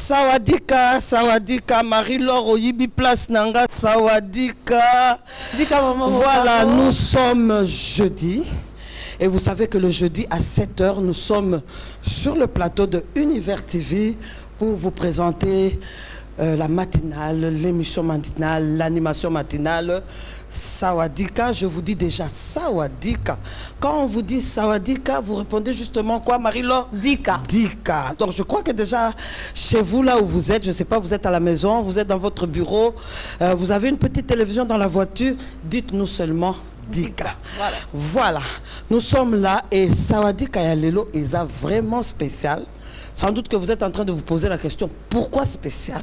Sawadika, Sawadika, Marie-Laure Oyibi Place Nanga, Sawadika. Voilà, nous sommes jeudi. Et vous savez que le jeudi à 7 h, nous sommes sur le plateau de Univers TV pour vous présenter la matinale, l'émission matinale, l'animation matinale. Sawadika, je vous dis déjà Sawadika. Quand on vous dit Sawadika, vous répondez justement quoi, Marie-Laure? Dika. Dika. Donc je crois que déjà chez vous, là où vous êtes, je ne sais pas, vous êtes à la maison, vous êtes dans votre bureau, vous avez une petite télévision dans la voiture, dites-nous seulement Dika. Voilà. Nous sommes là et Sawadika Yalelo est vraiment spécial. Sans doute que vous êtes en train de vous poser la question, pourquoi spécial?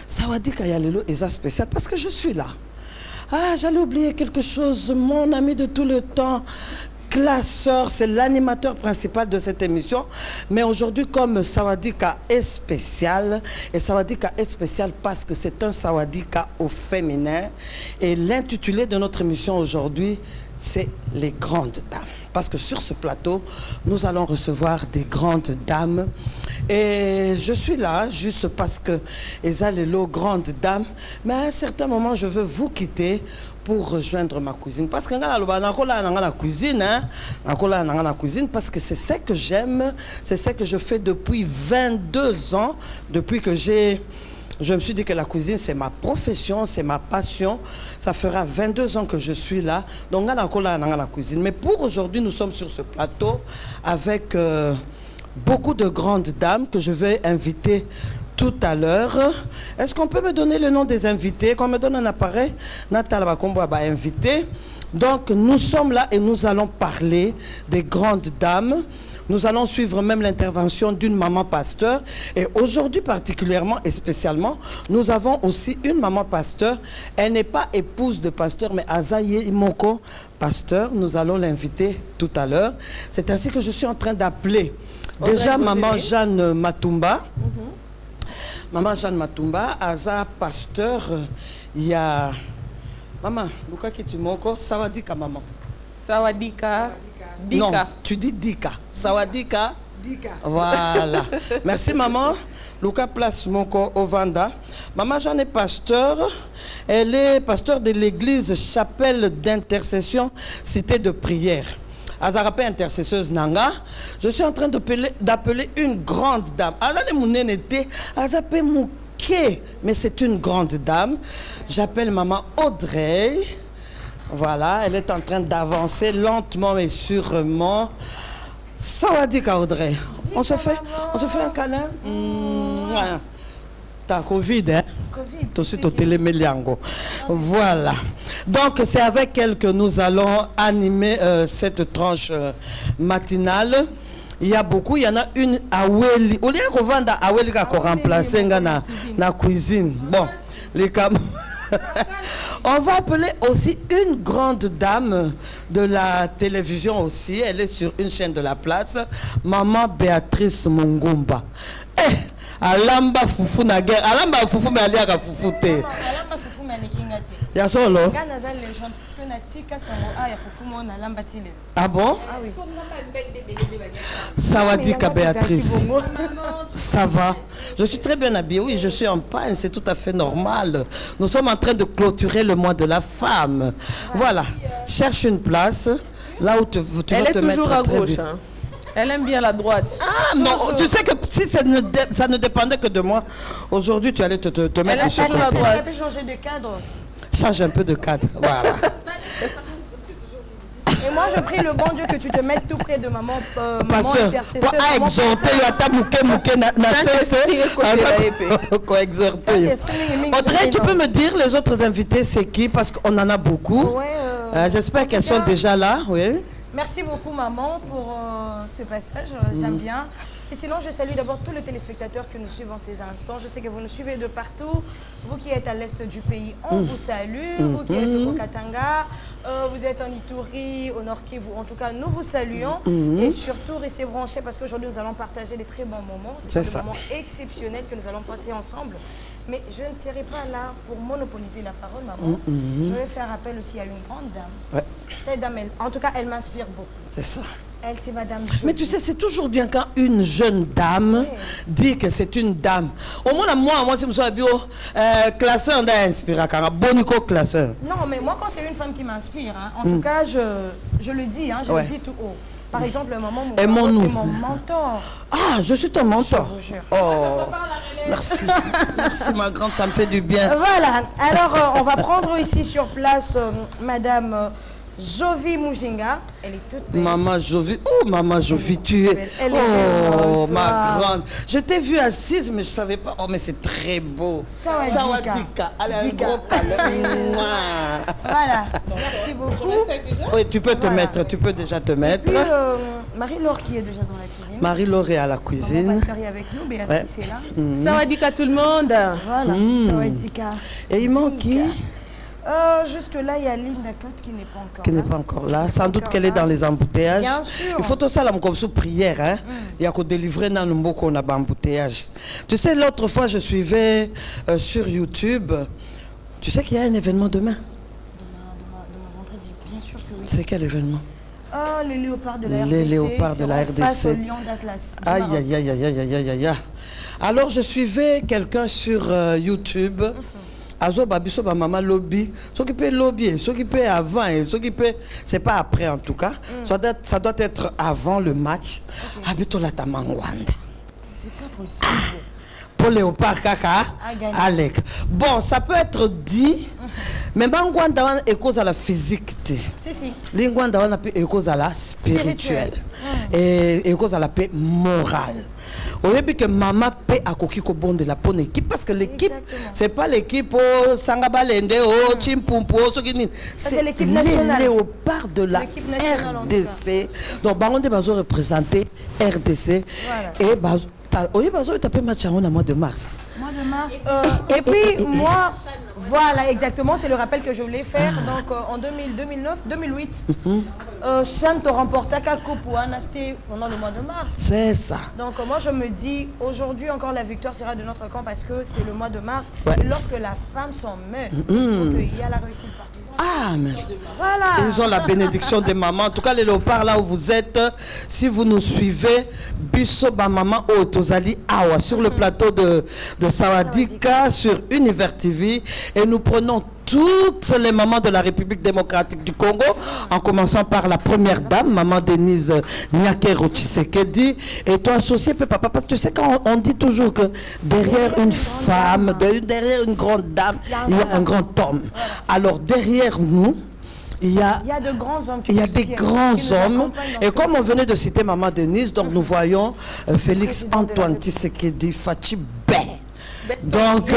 Sawadika Yalelo est spécial parce que je suis là. Ah, j'allais oublier quelque chose. Mon ami de tout le temps, Classeur, c'est l'animateur principal de cette émission. Mais aujourd'hui, comme Sawadika est spécial, et Sawadika est spécial parce que c'est un Sawadika au féminin. Et l'intitulé de notre émission aujourd'hui, c'est les grandes dames. Parce que sur ce plateau, nous allons recevoir des grandes dames. Et je suis là juste parce que Ezalelo, grande dame. Mais à un certain moment, je veux vous quitter pour rejoindre ma cousine. Parce que la cuisine, parce que c'est ce que j'aime, c'est ce que je fais depuis 22 ans, depuis que je me suis dit que la cuisine, c'est ma profession, c'est ma passion. Ça fera 22 ans que je suis là. Donc, la cuisine. Mais pour aujourd'hui, nous sommes sur ce plateau avec beaucoup de grandes dames que je vais inviter tout à l'heure. Est-ce qu'on peut me donner le nom des invités? Qu'on me donne un appareil. Nathalie Bakombo va inviter. Donc, nous sommes là et nous allons parler des grandes dames. Nous allons suivre même l'intervention d'une maman pasteur. Et aujourd'hui particulièrement et spécialement, nous avons aussi une maman pasteur. Elle n'est pas épouse de pasteur, mais Azaye Imoko, pasteur. Nous allons l'inviter tout à l'heure. C'est ainsi que je suis en train d'appeler déjà maman Jeanne Matumba. Maman Jeanne Matumba, Aza pasteur. Il y a maman, Luka Kitimoko, Sawadika maman. Sawadika. Dika. Non, tu dis Dika. Sawadika. Dika. Voilà. Merci maman. Luka Place Moko Ovanda. Maman Jeanne est pasteur. Elle est pasteur de l'église Chapelle d'intercession, cité de prière. Azarape intercesseuse Nanga. Je suis en train d'appeler une grande dame. Alors les mounènes étaient Azape Mouké, mais c'est une grande dame. J'appelle maman Audrey. Voilà, elle est en train d'avancer lentement mais sûrement. Sawadika Audrey. On se fait un câlin. T'as Covid, hein? Tout de suite au téléméliango. Voilà. Donc c'est avec elle que nous allons animer cette tranche matinale. Il y a beaucoup, il y en a une Aweli. Au lieu qu'on vende Aweli qui a remplacé na cuisine. Bon, les camarades. On va appeler aussi une grande dame de la télévision aussi. Elle est sur une chaîne de la place. Maman Béatrice Mungumba. Eh, Alamba Foufou na guerre. Alamba Foufou mais aliaka Foufou te. Alamba Foufou mais nikinga te. Ya solo. Ah bon? Ah oui. Sawadika Béatrice. Ça va? Je suis très bien habillée, oui, je suis en panne, c'est tout à fait normal. Nous sommes en train de clôturer le mois de la femme. Voilà, cherche une place, là où tu vas te mettre. Elle est toujours à gauche, hein. Elle aime bien la droite. Ah non, tu sais que si ça ne dépendait que de moi, aujourd'hui tu allais te mettre sur la droite. Elle peut changer de cadre. Change un peu de cadre, voilà. Et moi, je prie le bon Dieu que tu te mettes tout près de maman. Pasteur, pour exhorter, Audrey, tu peux me dire les autres invités, c'est qui? Parce qu'on en a beaucoup. J'espère qu'elles sont déjà là. Oui. Merci beaucoup, maman, pour ce passage. J'aime bien. Et sinon, je salue d'abord tous les téléspectateurs que nous suivent en ces instants. Je sais que vous nous suivez de partout. Vous qui êtes à l'est du pays, on vous salue. Vous qui êtes au Katanga, vous êtes en Ituri, au Nord Kivu. En tout cas, nous vous saluons. Et surtout, restez branchés parce qu'aujourd'hui, nous allons partager des très bons moments. C'est des moments exceptionnels que nous allons passer ensemble. Mais je ne serai pas là pour monopoliser la parole, maman. Je vais faire appel aussi à une grande dame. Cette dame, en tout cas, elle m'inspire beaucoup. C'est ça. Elle, c'est Madame Mais tu sais, c'est toujours bien quand une jeune dame dit que c'est une dame. Au moins, moi, c'est mon bio classeur d'inspiration. Bonico classeur. Non, mais moi, quand c'est une femme qui m'inspire, hein, en tout cas, je le dis, hein, je le dis tout haut. Par exemple, le maman, c'est mon mentor. Ah, je suis ton mentor. Je vous jure. Oh, merci. Merci, ma grande, ça me fait du bien. Voilà. Alors, on va prendre ici sur place Madame Jovi Mujinga. Elle est toute belle. Maman Jovi. Oh, Maman Jovi, tu es. Oh, ma grande. Je t'ai vue assise, mais je ne savais pas. Oh, mais c'est très beau. Sawadika. Elle a un gros câlin. Voilà. Merci beaucoup. Oui, tu peux te mettre. Tu peux déjà te mettre. Et puis, Marie-Laure qui est déjà dans la cuisine. Marie-Laure est à la cuisine. Maman Pasteur est avec nous. Béatrice est là. Sawadika tout le monde. Voilà. Sawadika. Et il manque qui? Jusque-là, il y a Linda Kat qui n'est pas encore là. Qui n'est pas encore là. Sans doute qu'elle est dans les embouteillages. Bien sûr. Il faut tout ça comme sous prière. Hein? Il y a qu'à délivrer dans le mot qu'on a embouteillage. Tu sais, l'autre fois, je suivais sur YouTube. Tu sais qu'il y a un événement demain? Demain vendredi, bien sûr que oui. C'est quel événement? Les léopards de la RDC. Les léopards de la RDC. Face au lion d'Atlas. Aïe, aïe, aïe, aïe, aïe, aïe, aïe, aïe. Alors, je suivais quelqu'un sur YouTube. Azo babiso ba maman lobby, s'occuper lobby, s'occuper avant et s'occuper, c'est pas après en tout cas. Ça doit être avant le match. Habito la tamangwanda. C'est pas possible. Pour Léopard Kaka, Alec. Bon, ça peut être dit, mais Mangwanda est cause à la physique. Si, si. Lingwanda est cause à la spirituelle. Et cause à la paix morale. Au début que maman paie à Kokiko bon de la bonne équipe parce que l'équipe c'est pas l'équipe au Sangabalende au Chimpumpo c'est l'équipe nationale. Les léopards de la RDC. Donc Baron de Bazo représenté RDC et Bazo il tapé match en mois de mars. Mois de mars. Et puis moi, voilà exactement, c'est le rappel que je voulais faire. Donc en 2008, Chanto remporta Coupe c'était pendant le mois de mars. C'est ça. Donc moi je me dis, aujourd'hui encore la victoire sera de notre camp parce que c'est le mois de mars. Et lorsque la femme s'en met, il y a la réussite partisane. Ah, mais voilà. Ils ont la bénédiction des mamans. En tout cas, les léopards, là où vous êtes, si vous nous suivez, Bisso Maman Otozali Awa, sur le plateau de Sawadika, sur Univers TV, et nous prenons toutes les mamans de la République démocratique du Congo, en commençant par la première dame, maman Denise Nyakero Tshisekedi, et toi associé, papa, parce que tu sais quand on dit toujours que derrière une femme, derrière une grande dame, il y a un grand homme. Alors derrière nous, il y a de grands hommes. Il y a des grands hommes. Et comme on venait de citer maman Denise, donc nous voyons Félix Antoine Tshisekedi Fachi Bé. Donc,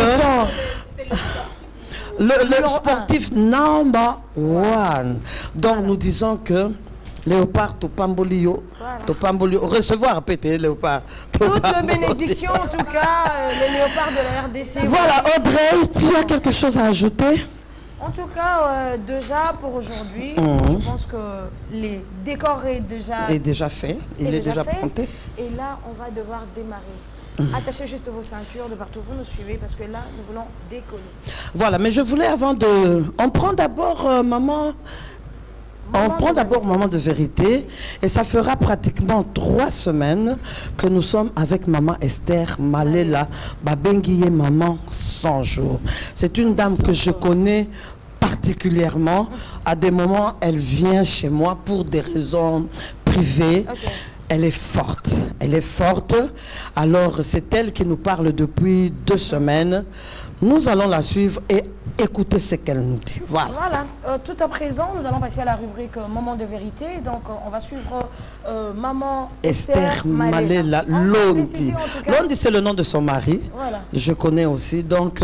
le sportif number one. Donc nous disons que Léopard Topambolio, recevoir répéter Léopard. Toute la bénédiction en tout cas, les léopards de la RDC. Voilà Audrey, tu as quelque chose à ajouter? En tout cas, déjà pour aujourd'hui, je pense que les décors est déjà fait. Il est déjà prêté. Et là, on va devoir démarrer. Attachez juste vos ceintures de partout, vous nous suivez parce que là, nous voulons décoller. Voilà, mais je voulais avant de... On prend d'abord maman... On prend d'abord Maman de Vérité et ça fera pratiquement 3 semaines que nous sommes avec Maman Esther Malela Babenguié Maman 100 jours. C'est une dame que je connais particulièrement. À des moments, elle vient chez moi pour des raisons privées. Elle est forte. Elle est forte. Alors, c'est elle qui nous parle depuis 2 semaines. Nous allons la suivre et écouter ce qu'elle nous dit. Voilà. Tout à présent, nous allons passer à la rubrique Moment de vérité. Donc, on va suivre Maman Esther Malela Londi. Londi, c'est le nom de son mari. Voilà. Je connais aussi. Donc,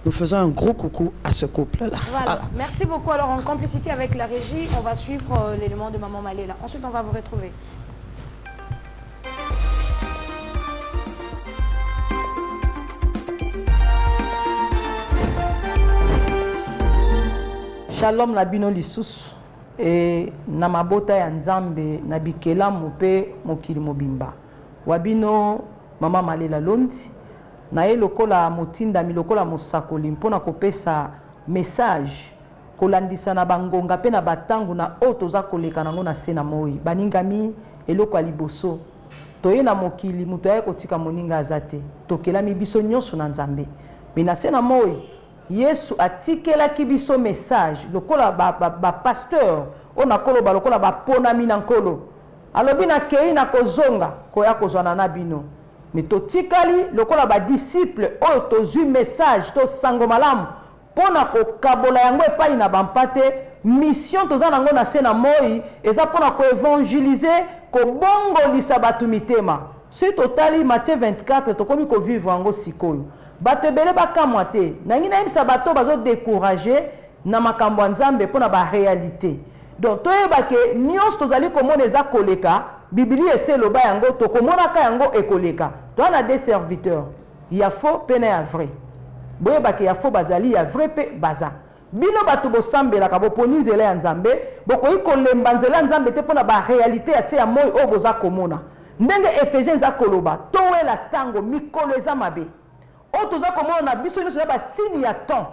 nous faisons un gros coucou à ce couple-là. Voilà. Merci beaucoup. Alors, en complicité avec la régie, on va suivre l'élément de Maman Malela. Ensuite, on va vous retrouver. Shalom na bino lisusu na mabota ya Nzambe na bikelamu mpe mokili mobimba. Wabino Mama Malela Londi na ye lokola motindami lokola mosakoli mpona kopesa message kolandisa na bangonga pe na batangu na oyo toza koleka nango na se na moi baningami eloko ya liboso toye na mokili moto aye kotika moninga aza te tokelami biso nyonso na nzambe me na se na moi Yesu atikelaki biso message lokola pasteur oyo nakoloba lokola baponami na nkolo alobi nakei na kozonga koya kozwana na bino me totikali lokola disciple oyo tozwi message tosango malamu pona kokabola yango epai na bampate mission toza nango na se na moi eza pona koevangelize kobongolisa bato mitema si totali Matthieu 24 tokomi kovivre yango sikoyo bato ebele bakamwa te nangi nayebisa bato bazodécourage na makambo ya nzambe mpona baréalité donc toyebake nyonso tozali komona eza koleka bibili ese eloba yango tokomonaka yango ekoleka toa na des serviteurs ya faux mpe na ya vrai boyebake ya faux bazali ya vrai mpe baza bino bato bosambelaka boponi nzela ya nzambe bokoki kolemba nzela ya nzambe te mpona baréalité ya se ya moi oyo boza komona ndenge Ephésiens eza koloba towela ntango mikolo eza mabe oyo toza komona na biso nyonso ya basini ya temps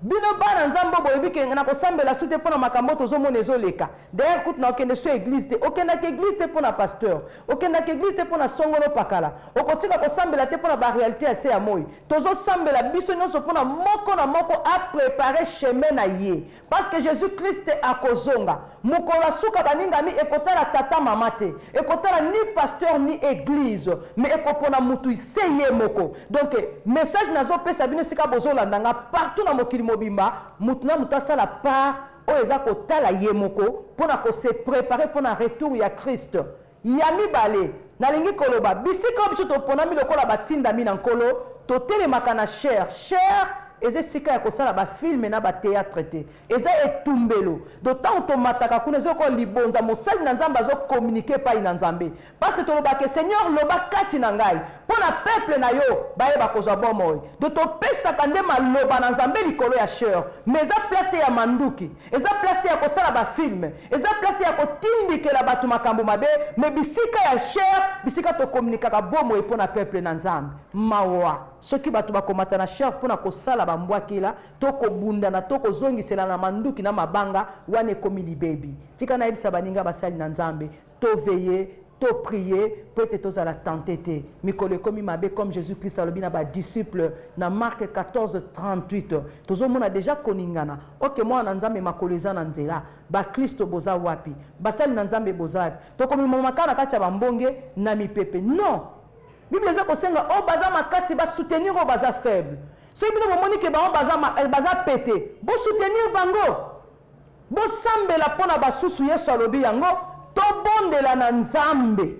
bino bana nzambe boyebi ke na kosambela su te mpona makambo tozomona ezoleka d'ailleurs kutu na okende so église te okendaki église te mpona pasteur okendaki église te mpona songolo pakala okotika kosambela te mpona baréalité ya se ya moi tozosambela biso nyonso mpona moko na moko aprépare chemin na ye parce que jésus christ akozonga mokolo asuka baningami ekotala tata mama te ekotala ni pasteur ni église mais ekopona mutu se ye moko donc message nazopesa bino sika bozolandanga partout na mokili mobimba mutu na mutu asala part oyo eza kotala ye moko mpona kose préparer mpona retour ya Christ ya mibale nalingi koloba bisika biso toponami lokola batindami na nkolo totelemaka na chair eza esika ya kosala bafilme na batéâtre te eza etumbelo d'autant tomataka kuna ezoko libonza mosali na nzambe azokommunike epai na nzambe parce que tolobaka seigneur loba kati na ngai mpona peuple na yo bayeba kozwa bomoi do topesaka nde maloba na nzambe likolo ya chair mais eza place te ya manduki eza place te ya kosala bafilme eza place te ya kotindikela bato makambo mabe mais bisika ya chair bisika tokommunikaka bomoi mpona peuple na nzambe mawa soki bato bakomata na chair mpona kosala bambwakila tokobundana tokozongisela na manduki na mabanga wana ekomi libebi tika nayebisa baninga basali na nzambe toveye toprier po ete tozala tente te mikolo ekomi mabe comme jésus christ alobi na badisciple na mark 14:38 tozomona deja koningana oke mwana na nzambe makolo eza na nzela bakristo boza wapi basali na nzambe boza wapi tokomimamaka na kati ya bambonge na mipepe non Bible eza kosenga o baza makasi ba soutenir o baza faible. Soki bino bomoni ke ba baza pété, bo soutenir bango. Bo sambela pona basusu Yesu alobi yango, to bondela na nzambe.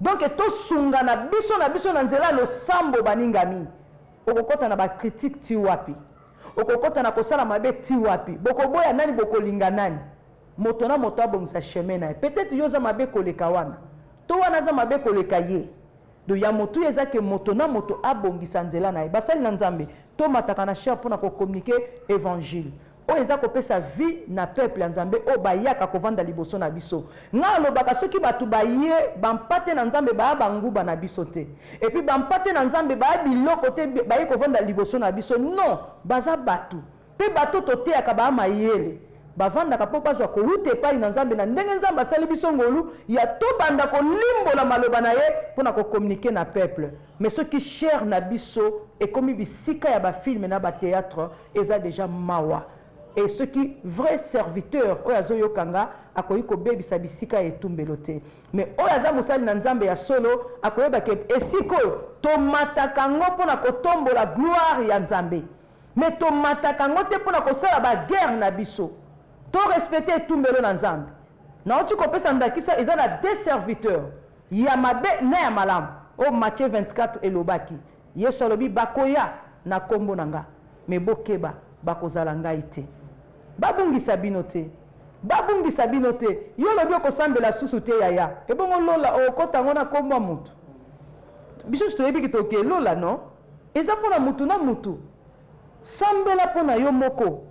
Donc to sunga na biso na nzela lo sambo baningami. Okokota na ba critique ti wapi. Okokota na kosala mabe ti wapi. Bokoboya nani bokolinga nani. Moto na moto abongisa chemin na. Peut-être yoza mabe koleka wana. To wana za mabe koleka ye. Do ya moto ezake moto na moto abongisa nzela na. Basali na nzambe. To mataka na cher pona ko communiquer évangile. O eza kopesa vie na peuple ya nzambe o bayaka kovanda liboso na biso. Nga lobaka soki batu baye bampate na nzambe ba banguba na biso te. Et puis bampate na nzambe ba biloko te baye kovanda liboso na biso. Non, baza batu. Pe batu tote akaba mayele. Bavanda kapo bazwa ko rute epai na nzambe na ndenge nzambe asali biso ngolu ya to banda ko limbola maloba na ye pona ko communiquer na peuple. Mais ce qui cher na biso et comme bisika ya ba film na ba théâtre eza déjà mawa. Et ceux qui vrais serviteurs oyazo yokanga akoyi ko bebisa bisika etumbelo te. Mais oyaza musali na nzambe ya solo akoyeba ke esiko to mataka ngo pona ko tombola gloire ya nzambe. Mais to mataka ngo te pona ko sala ba guerre na biso. To respecter tumbelo na nzambe. Na oti ko pesa ndakisa ezana des serviteurs. Ya mabe na ya malamu. O Matthieu 24 elobaki. Yesu alobi bakoya na kombo nanga. Me bokeba bakozala ngai te. Babungisa bino te. Babungisa bino te. Yo lobi okosambela susu te yaya. Ebongo lola okota ngona kombo mutu. Biso stoyebi kitoke lola no. Eza pona mutu na mutu. Sambela pona yo moko.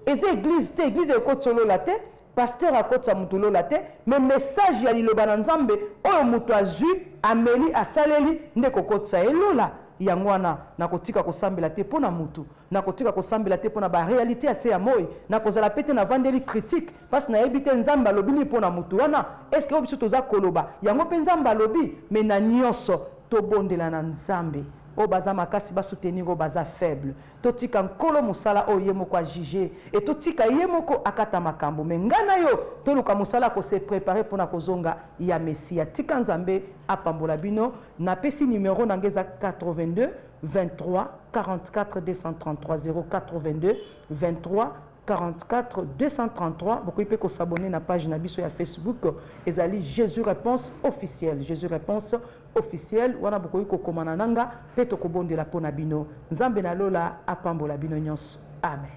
Eza église te, église ekotolo la te, pasteur akotsa mutu lola te, mais message ya liloba na nzambe oyo mutu azui ameli asaleli nde kokotsa elola. yangwana na kotika kosambela te pona mutu na kotika kosambela te pona ba réalité assez ya moi na kozala pete na vandeli critique parce na yebite nzamba lobini pona mutu wana est-ce que obiso toza koloba yango pe nzamba lobi mais na nyonso to bondela na nzambe o baza makasi ba soutenir o baza faible totika nkolo musala o yemoko a juger et totika yemoko akata makambo mais ngana yo toluka musala ko se préparer pona kozonga ya Messia tika nzambe apambola bino na pesi numéro nangeza 82 23 44 233 082 23 44 233 beaucoup peut ko s'abonner na page na biso ya Facebook ezali Jésus réponse officielle wana beaucoup ko komana nanga peto ko bondela pona bino nzambe na lola apambola bino nyonso amen.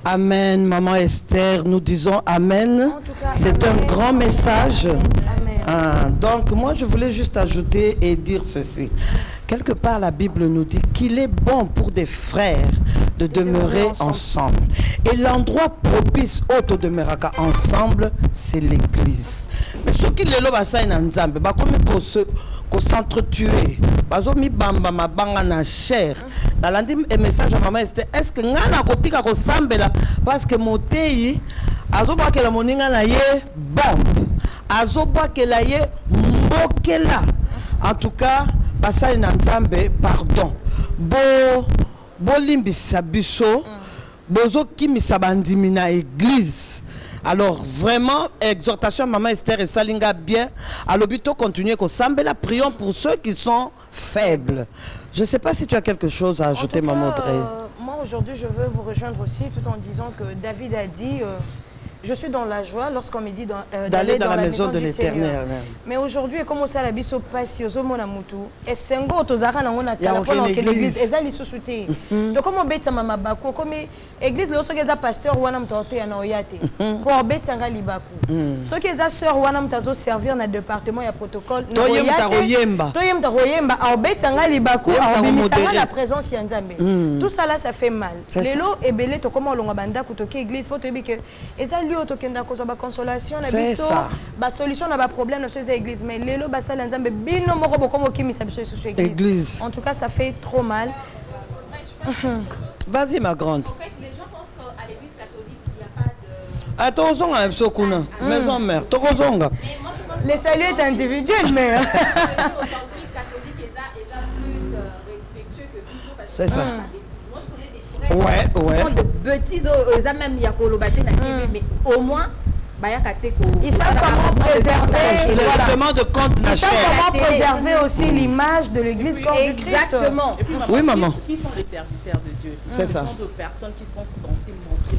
Amen, Maman Esther, nous disons Amen. C'est un grand message. Amen. Donc, moi, je voulais juste ajouter et dire ceci. Quelque part, la Bible nous dit qu'il est bon pour des frères de demeurer ensemble. Et l'endroit propice où tu demeureras ensemble, c'est l'église. Mais ceux qui le basa ina nzambe ba comme ko s'entretuer bazo mi bamba mabanga na cher na landi message à maman est-ce que ngana kotika ko sambela parce que motei azo ba ke la moninga na ye bombe azo ba ke la ye mbokela en tout cas basa ina nzambe pardon bo limbisa biso bozo kimisa bandimi na église. Alors vraiment, exhortation Maman Esther et Salinga bien. À l'obito continuer qu'on semble la prions pour ceux qui sont faibles. Je ne sais pas si tu as quelque chose à ajouter, Maman Audrey. Moi aujourd'hui, je veux vous rejoindre aussi tout en disant que David a dit je suis dans la joie lorsqu'on me dit d'aller dans la maison de l'Éternel. Mais aujourd'hui, comme ça la biso passe aux hommes mutu et sengo tozara na ngona tala pour l'église ezali susute. Donc comme beta mama bako comme église le soki eza pasteur wana mtote ya na oyate pour beta ngali bako. Soki eza sœur wana mtazo servir na département ya protocole na oyate. Toyemta royemba au beta ngali bako au bénissant la présence ya Nzambe. Tout ça là ça fait mal. Lelo ebele to comme longa banda kutoki église pour te dire que ezali otokenda ko ba consolation na biso ba solution na ba problème na ces églises mais lelo ba sala Nzambe bino moko boko mokimisa biso sur église. En tout cas ça fait trop mal. Vas-y ma grande. En fait les gens pensent qu'à l'église catholique il n'y a pas de Atozonga Epsokuna maison mère Tokozonga. Mais moi je pense le salut est individuel mais aujourd'hui catholique est plus respectueux que biso parce que c'est ça. Moi je connais des Ouais. de bêtises ça même ya kolobate na TV mais au moins ils savent comment préserver le demande de compte ils savent comment préserver aussi l'image de l'église corps du Christ. Exactement. Oui maman. Qui sont les serviteurs de Dieu? C'est ça. Ce sont des personnes qui sont censées montrer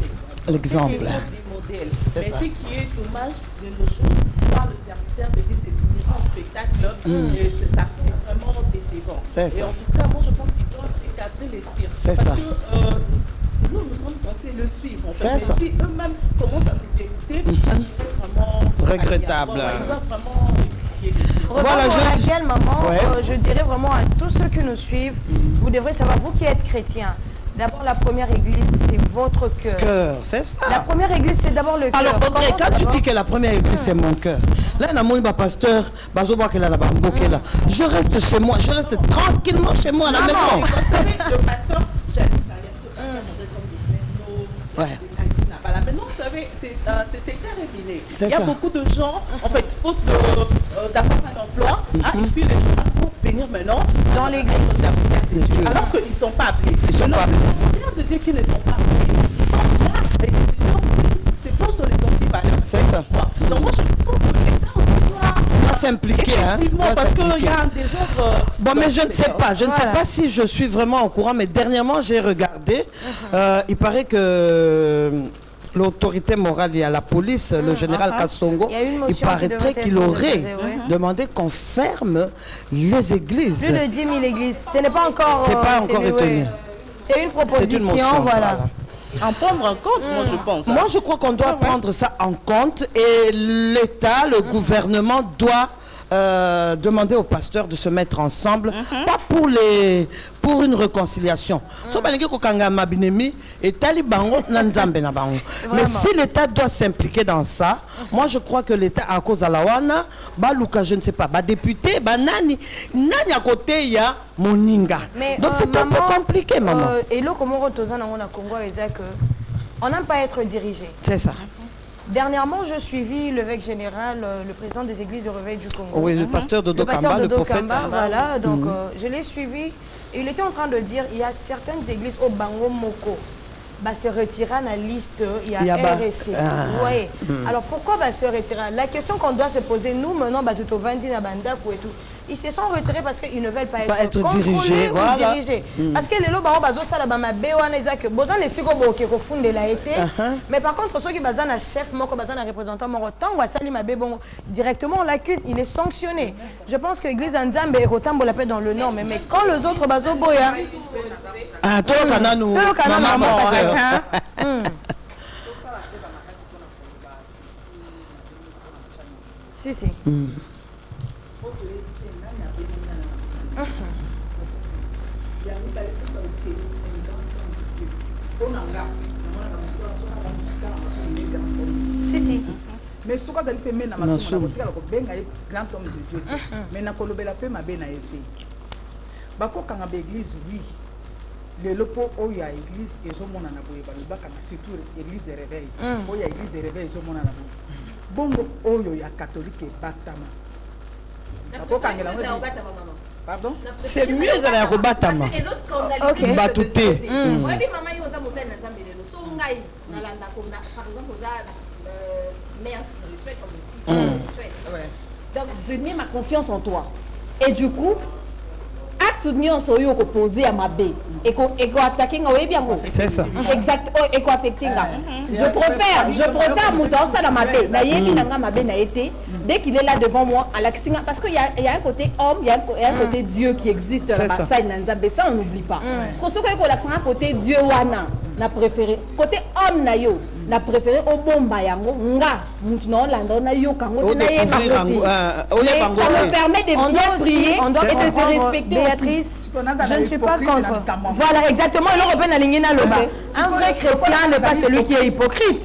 l'exemple. Ce sont des modèles. C'est mais ça. ce qui est dommage de nos jours, voir le serviteur de Dieu, c'est venir en spectacle et c'est vraiment décevant. C'est ça. Et en tout cas, moi je pense qu'ils doivent encadrer les tirs. C'est parce ça. que nous sommes censés le suivre. En fait. C'est Mais ça. si eux-mêmes commencent à nous dégoûter, ça serait vraiment regrettable. Ils doivent vraiment rectifier. Voilà, laquelle, maman, ouais. je dirais vraiment à tous ceux qui nous suivent, vous devrez savoir, vous qui êtes chrétiens, d'abord la première église, c'est votre cœur. Cœur, c'est ça. La première église, c'est d'abord le cœur. Alors, Audrey, quand tu dis que la première église, c'est mon cœur, là, il y a mon pasteur, je reste chez moi, je reste tranquillement chez moi à la maison. Vous savez, le pasteur, j'allais saluer le pasteur, on est comme des maintenant, vous savez, c'était terminé. Il y a beaucoup de gens, en fait, faute d'avoir un emploi, et puis les gens vont venir maintenant dans l'église de Dieu. Alors qu'ils ne sont pas appelés. Ils sont pas appelés. C'est de dire qu'ils ne sont pas appelés. Ils sont là, c'est proche de les antivaleurs. C'est ça. Donc moi, je pense que l'État aussi doit s'impliquer. Effectivement, parce qu'il y a des œuvres... Bon, mais je ne sais pas. Je ne sais pas si je suis vraiment au courant, mais dernièrement, j'ai regardé. Il paraît que... l'autorité morale et à la police, le général Kassongo, il paraîtrait qu'il aurait demandé qu'on ferme les églises. Plus de 10 000 églises. Ce n'est pas encore... C'est pas encore retenu. C'est une proposition, une motion, voilà. En prendre en compte, moi je pense. Moi je crois qu'on doit prendre ça en compte et l'État, le gouvernement doit demander au pasteur de se mettre ensemble, pas pour une réconciliation. Mais si l'État doit s'impliquer dans ça, moi je crois que l'État, à cause de la WANA, je ne sais pas, député, nani à côté, il y a Moninga. Donc c'est un peu compliqué, maman. Et là, comme on retourne en Congo, on n'aime pas être dirigé. C'est ça. Dernièrement, je suivis l'évêque général, le président des églises de Réveil du Congo. Oui, le pasteur Dodo Kamba, le prophète. Voilà, donc je l'ai suivi. Et il était en train de dire, il y a certaines églises au Bango Moko, se retirer à la liste, il y a RSC. Vous voyez. Alors pourquoi se retirer? La question qu'on doit se poser, nous, maintenant, tout au 20 et tout, ils se sont retirés parce qu'ils ne veulent pas être dirigés. Voilà. Parce que les lots, mais par contre, ceux qui sont un chef, un représentant, directement on l'accuse, il est sanctionné. Je pense que l'église Nzambe est autant la paix dans le nord, mais quand les autres bazo boya. Ah, toi, nous. Maman, si. Si. Mais ce qu'on a fait, mais grand homme de Dieu. Mais na kolobela pe mabe na été. Bako kanga l'église oui. Le lopo oya église ezomona na boye baloba kana surtout église de réveil. Oya église de réveil ezomona na boye. Bongo oyo ya catholique batama. Bako kanga la pardon? C'est mieux à la rebatama. Ok. Batouté. Oui, maman, il y a un mot so ngai na landa kona par exemple mère spirituelle comme aussi. Donc je mets ma confiance en toi. Et du coup, acte d'union sur yo opposé à ma bé et ko attaquer nga bien. C'est ça. Exact. Et ko affecter nga. Je préfère mon dans ça dans ma bé. Na yebi na nga ma bé na été dès qu'il est là devant moi à l'accent parce qu'il y a un côté homme, il y a un côté Dieu qui existe dans la salle Nzambe, ça on n'oublie pas. Parce que ce que l'accent à côté Dieu wana n'a préféré côté homme na yo n'a préféré au bomba yango nga maintenant landa na yo kango na ye ça me permet de bien prier et de te respecter. Béatrice, je ne suis pas contre. Voilà, exactement. Un vrai chrétien n'est pas celui qui est hypocrite.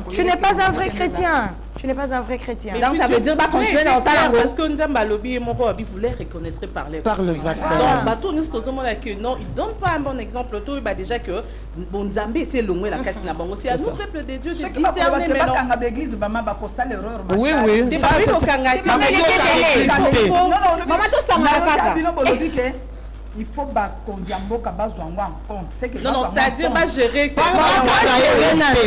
Tu n'es pas un vrai chrétien. Tu n'es pas un vrai chrétien. Donc ça veut dire pas continuer dans ça. Parce que Nzamba Lobi et Moko Abi voulaient reconnaître par les actes. Donc bateau nous que non, il donne pas un bon exemple. Tout déjà que bon Nzambe c'est l'ongwe la katina bango. C'est à nous peuple de Dieu de discerner maintenant. Oui. Il faut qu'on diamboka bazouanga en compte. Non, c'est-à-dire gérer.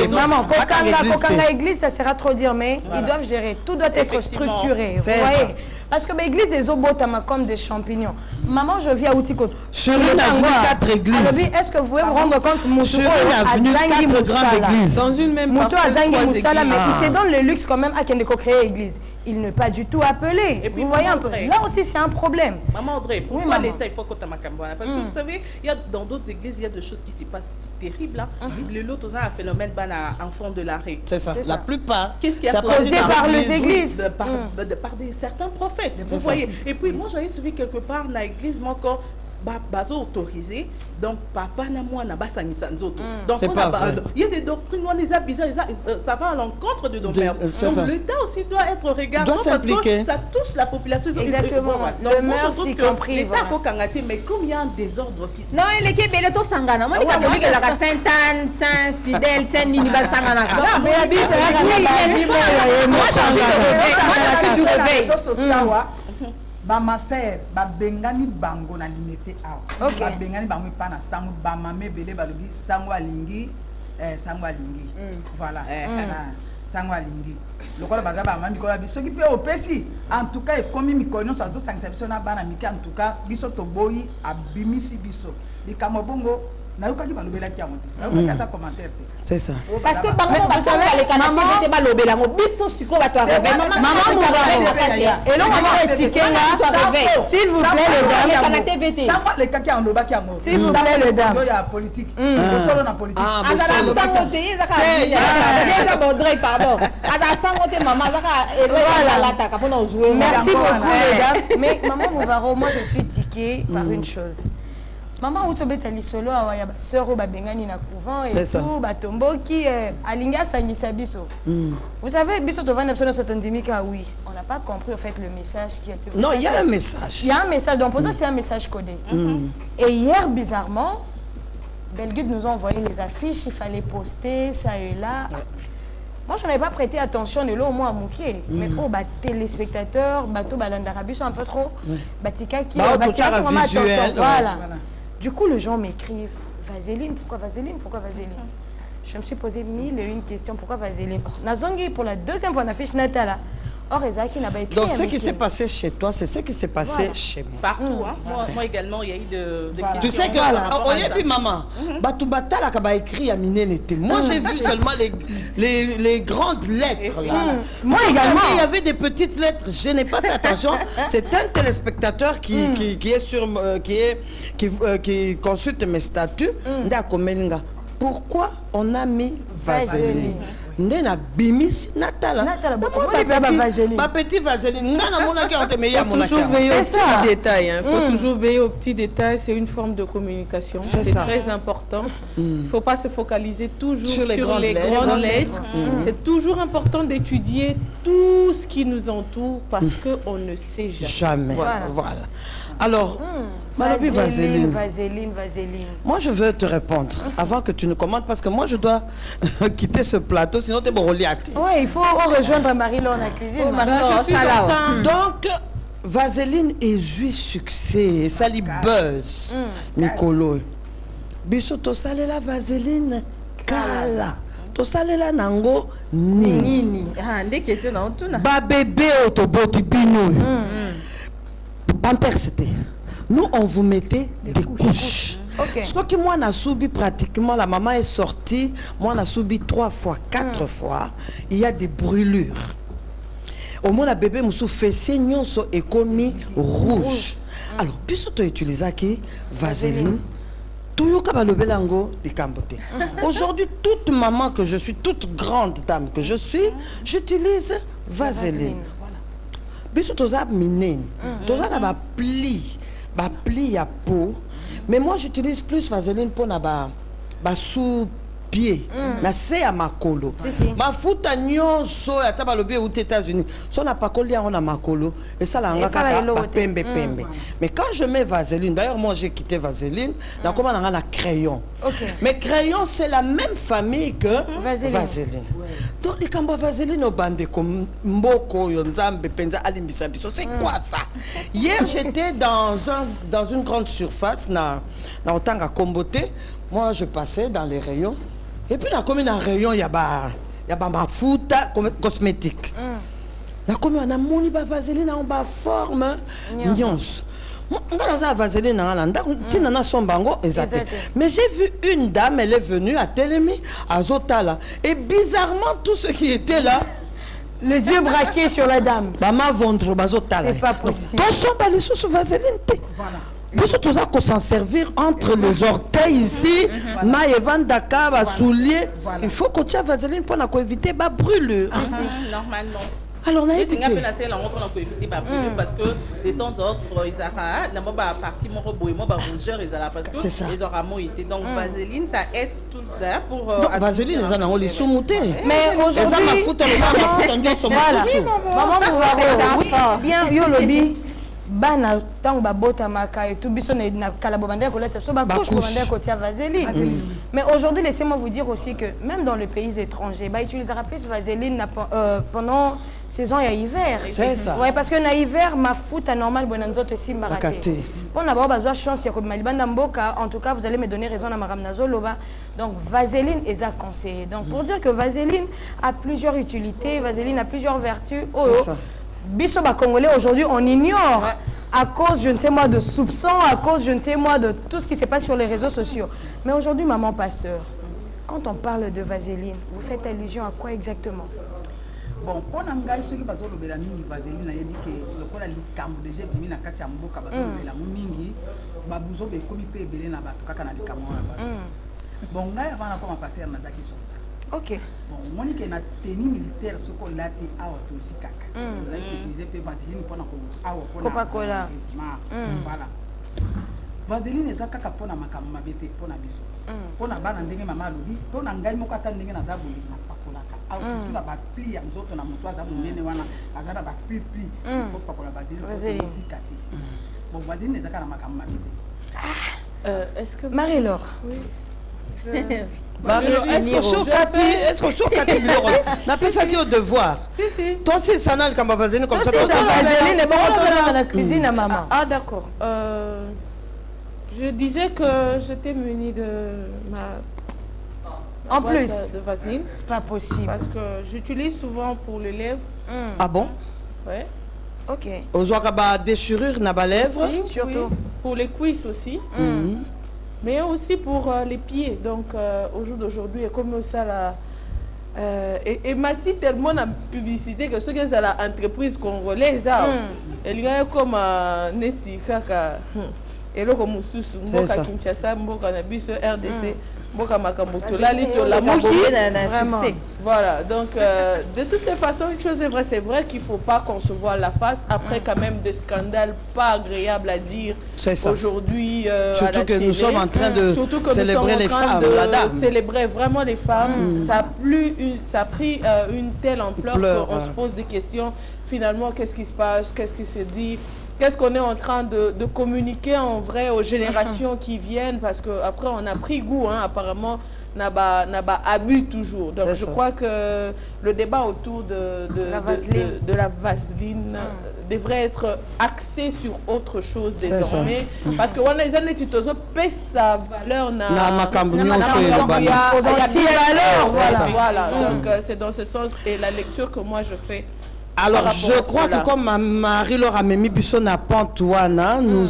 Maman, Kokanga église, ça sera trop dire, mais ils doivent gérer. Tout doit être structuré. Vous voyez? Parce que l'église est obotama comme des champignons. Maman, je vis à Outiko. Sur une avenue, 4 églises. Est-ce que vous pouvez vous rendre compte que sur une avenue, 4 grandes églises. Dans une même parcelle, mais il se donne le luxe quand même à Kendeko créer église. Il n'est pas du tout appelé. Et puis, vous voyez un peu. Là aussi, c'est un problème. Maman Audrey, pourquoi l'État, il faut qu'on t'aille parce que vous savez, il y a dans d'autres églises, il y a des choses qui se passent terribles. Le lot, on a un phénomène enfant de l'arrêt. C'est ça. La plupart. Qu'est-ce qui a causé par les églises par certains prophètes. Vous voyez. Et puis, moi, j'avais suivi quelque part dans l'église, moi, encore. Bazo autorisé, donc papa na moi na basangisa nzoto. Donc il y a des doctrines bizarres, ça va à l'encontre de nos mères. Donc l'État aussi doit être regardant parce que ça touche la population. Exactement. Donc moi je trouve que l'État faut kangater, mais comme il y a un désordre qui non, il est belé to sangana. Moi catholique la Sainte-Anne, Saint Fidèle, Saint Niniba sangana. Mais habite du réveil. Bamaser babengani bango na limité awa. Babengani bango pa na sango bamame belé balobi sango alingi voilà sango alingi lokola baza bamama mikola biso ki pe opesi en tout cas ekomi mikono so azo sangisa biso na bana miki en tout cas biso toboyi abimisi biso likambo bongo C'est ça. Parce que par contre, vous savez, les Canadiens étaient pas lobés là. Bisous, si quoi, tu as réveillé. Maman, et là, maman est ticket là. S'il vous plaît, les dames. Les caca en loba qui a mort. S'il vous plaît, les dames. Il y a politique. Solo na politique. Ah, pardon. Merci beaucoup, les dames. Mais maman Mouvaro, moi je suis tiquée par une chose. Maman Outobetali solo il y a sœur au babengani na couvent et tout batombo qui alinga sangisa biso. Vous savez biso to vana biso sotondimika oui, on n'a pas compris en fait le message qui a été. Non, il y a un message. Il y a un message donc pour ça c'est un message codé. Et hier bizarrement Belguide nous a envoyé les affiches, il fallait poster ça et là. Moi, je n'avais pas prêté attention de l'eau au moins à Mouké. Mais pour les téléspectateurs, bateau Balandarabi sont un peu trop. Batika qui visuel. Voilà. Du coup, les gens m'écrivent Vaseline, pourquoi Vaseline? Pourquoi Vaseline? Je me suis posé 1001 questions. Pourquoi Vaseline? Nazongi pour la deuxième fois, on affiche Natala. Or, donc, ce qui s'est passé chez toi, c'est ce qui s'est passé chez moi. Partout, hein. Moi également, il y a eu de questions. Tu sais que, on y a vu maman, Batoubatala qui a écrit à Minénété. Moi, j'ai vu seulement les grandes lettres. Moi également. Il y avait des petites lettres, je n'ai pas fait attention. C'est un téléspectateur qui est sur, qui consulte mes statuts. Pourquoi on a mis Vaseline? Ndena bimis Natala. Ma petite Vaseline. Faut toujours veiller aux petits détails. Faut toujours veiller aux petits détails. C'est une forme de communication. C'est très important. Il ne faut pas se focaliser toujours sur les grandes lettres. C'est toujours important d'étudier tout ce qui nous entoure parce qu'on ne sait jamais. Voilà. Alors, Vaseline. Moi, je veux te répondre avant que tu ne commentes parce que moi, je dois quitter ce plateau, sinon tu es boroliaté. Oui, il faut rejoindre Marie-Laure dans la cuisine. Donc, Vaseline est juste succès, ça lui buzz. Nicolo. Biso to sale la Vaseline kala. To sale la nango nini. Des questions dans tout là. Ba bébé autoboti bino. C'était. Nous, on vous mettait des couches. Je crois que moi, on a subi pratiquement, la maman est sortie, moi, on a subi 3 fois, 4 fois. Il y a des brûlures. Au moins, la bébé m'a fait saignon et commis rouge. Alors, puisque tu as utilisé qui Vaseline, aujourd'hui, toute maman que je suis, toute grande dame que je suis, j'utilise Vaseline. Biso toza minen, toza na ba pli à peau, mais moi j'utilise plus Vaseline pour na ba sous pied, na se ya makolo. Ma futa nyonso ya tabalobi aux États-Unis, so na pakoli on a makolo et ça la ngaka ba pembe. Mais quand je mets Vaseline, d'ailleurs moi j'ai quitté Vaseline, donc comment on a la crayon. Mais crayon c'est la même famille que Vaseline. Donc les cambos Vaseline au bande comme mboko yonzambe penza alimbisa biso, c'est quoi ça? Hier j'étais dans une grande surface na otanga Komboté. Moi je passais dans les rayons et puis comme un rayon il y a ma futa cosmétique. Na comme on a moni ba Vaseline en bas forme nyons. Mais j'ai vu une dame, elle est venue à Télémi, à Zotala. Et bizarrement, tous ceux qui étaient là, les yeux braqués sur la dame. C'est pas possible. Pour s'en servir entre les orteils ici, il faut que tu aies Vaseline pour éviter la brûlure. Normalement. Alors, on a évité. Parce que de temps en temps, ils ont parti mon robot et mon rongeur, parce que les oramons étaient. Donc, Vaseline, ça aide tout d'ailleurs pour. Donc, Vaseline, les gens ont les sous-moutés. Mais aujourd'hui, maman, bien, yo lobby. Bana tant babota maka et tout biso na kalabobanda ko lettre so ba couche bobanda ko tia Vaseline. Mais aujourd'hui laissez-moi vous dire aussi que même dans les pays étrangers ba utilisera plus Vaseline pendant saison et hiver. C'est ça. Ouais, parce que na hiver ma foot normal bon nzoto aussi maraté. Bon na ba besoin chance ya ko malibanda mboka, en tout cas vous allez me donner raison na maram nazoloba. Donc Vaseline est à conseiller. Donc pour dire que Vaseline a plusieurs utilités, Vaseline a plusieurs vertus. Oh, Biso ba Congolais aujourd'hui on ignore à cause, je ne sais moi, de soupçons, à cause, je ne sais moi, de tout ce qui se passe sur les réseaux sociaux. Mais aujourd'hui, maman pasteur, quand on parle de vaseline, vous faites allusion à quoi exactement? Bon, on a engagé ceux qui passent au lobby la mingi vaseline, il dit que le col a l'icam déjà venu na katia mboka bazo la mingi, babuzo be komi pe belé na bato kaka na l'icam. Bon, ngai avant na koma passer na zaki sonta. Ok. Bon, monique na tenue militaire ce qu'on l'a dit à aussi kaka. Vous avez utilisé pe vaseline pour na Coca-Cola. Voilà. Vaseline eza kaka pona makambo mabete pona biso. Pona bana ndenge mama lobi, pona ngai moko ata ndenge na zabu na pakolaka. Ah surtout la ba pli ya nzoto na moto azabu nene wana, azara ba pli pour pakola vaseline aussi kati. Bon, vaseline eza kaka na makambo mabete. Est-ce que Marie-Laure? Oui. Est-ce que sur Cathy Biloro n'a pas ça qui au devoir? Si. Toi aussi, ça n'a le camp vaseline comme ça. C'est ça, vaseline est bon, on dans la cuisine à maman. Ah d'accord. Je disais que j'étais munie de ma en plus de vaseline. C'est pas possible. Parce que j'utilise souvent pour les lèvres. Ah bon? Ouais. Ok. Aux oies déchirure n'a pas lèvres. Surtout. Oui. Pour les cuisses aussi. Mais aussi pour les pieds. Donc au jour d'aujourd'hui, comme ça là. Et Mati tellement la publicité que ce que c'est l'entreprise congolaise, elle y a comme Neti Kaka. Et là, comme Moussoussou, Mboka Kinshasa, Mboka Nabiso, RDC, Mboka Makamboto, la Lito, la Mouki. Voilà, donc de toutes les façons, une chose est vraie, c'est vrai qu'il ne faut pas concevoir la face. Après, quand même, des scandales pas agréables à dire aujourd'hui. Surtout que nous sommes en train de célébrer les femmes, la dame. Célébrer vraiment les femmes. Ça a pris une telle ampleur qu'on se pose des questions. Finalement, qu'est-ce qui se passe? Qu'est-ce qui se dit? Qu'est-ce qu'on est en train de communiquer en vrai aux générations qui viennent? Parce qu'après, on a pris goût, hein, apparemment, n'a pas abus toujours. Donc, je crois que le débat autour de la vaseline devrait être axé sur autre chose désormais. Parce que on a des titozo pèse sa valeur voilà. Donc, c'est dans ce sens et la lecture que moi je fais. Alors, je crois que comme Marie-Laure a mis Bissona Pantoana, nous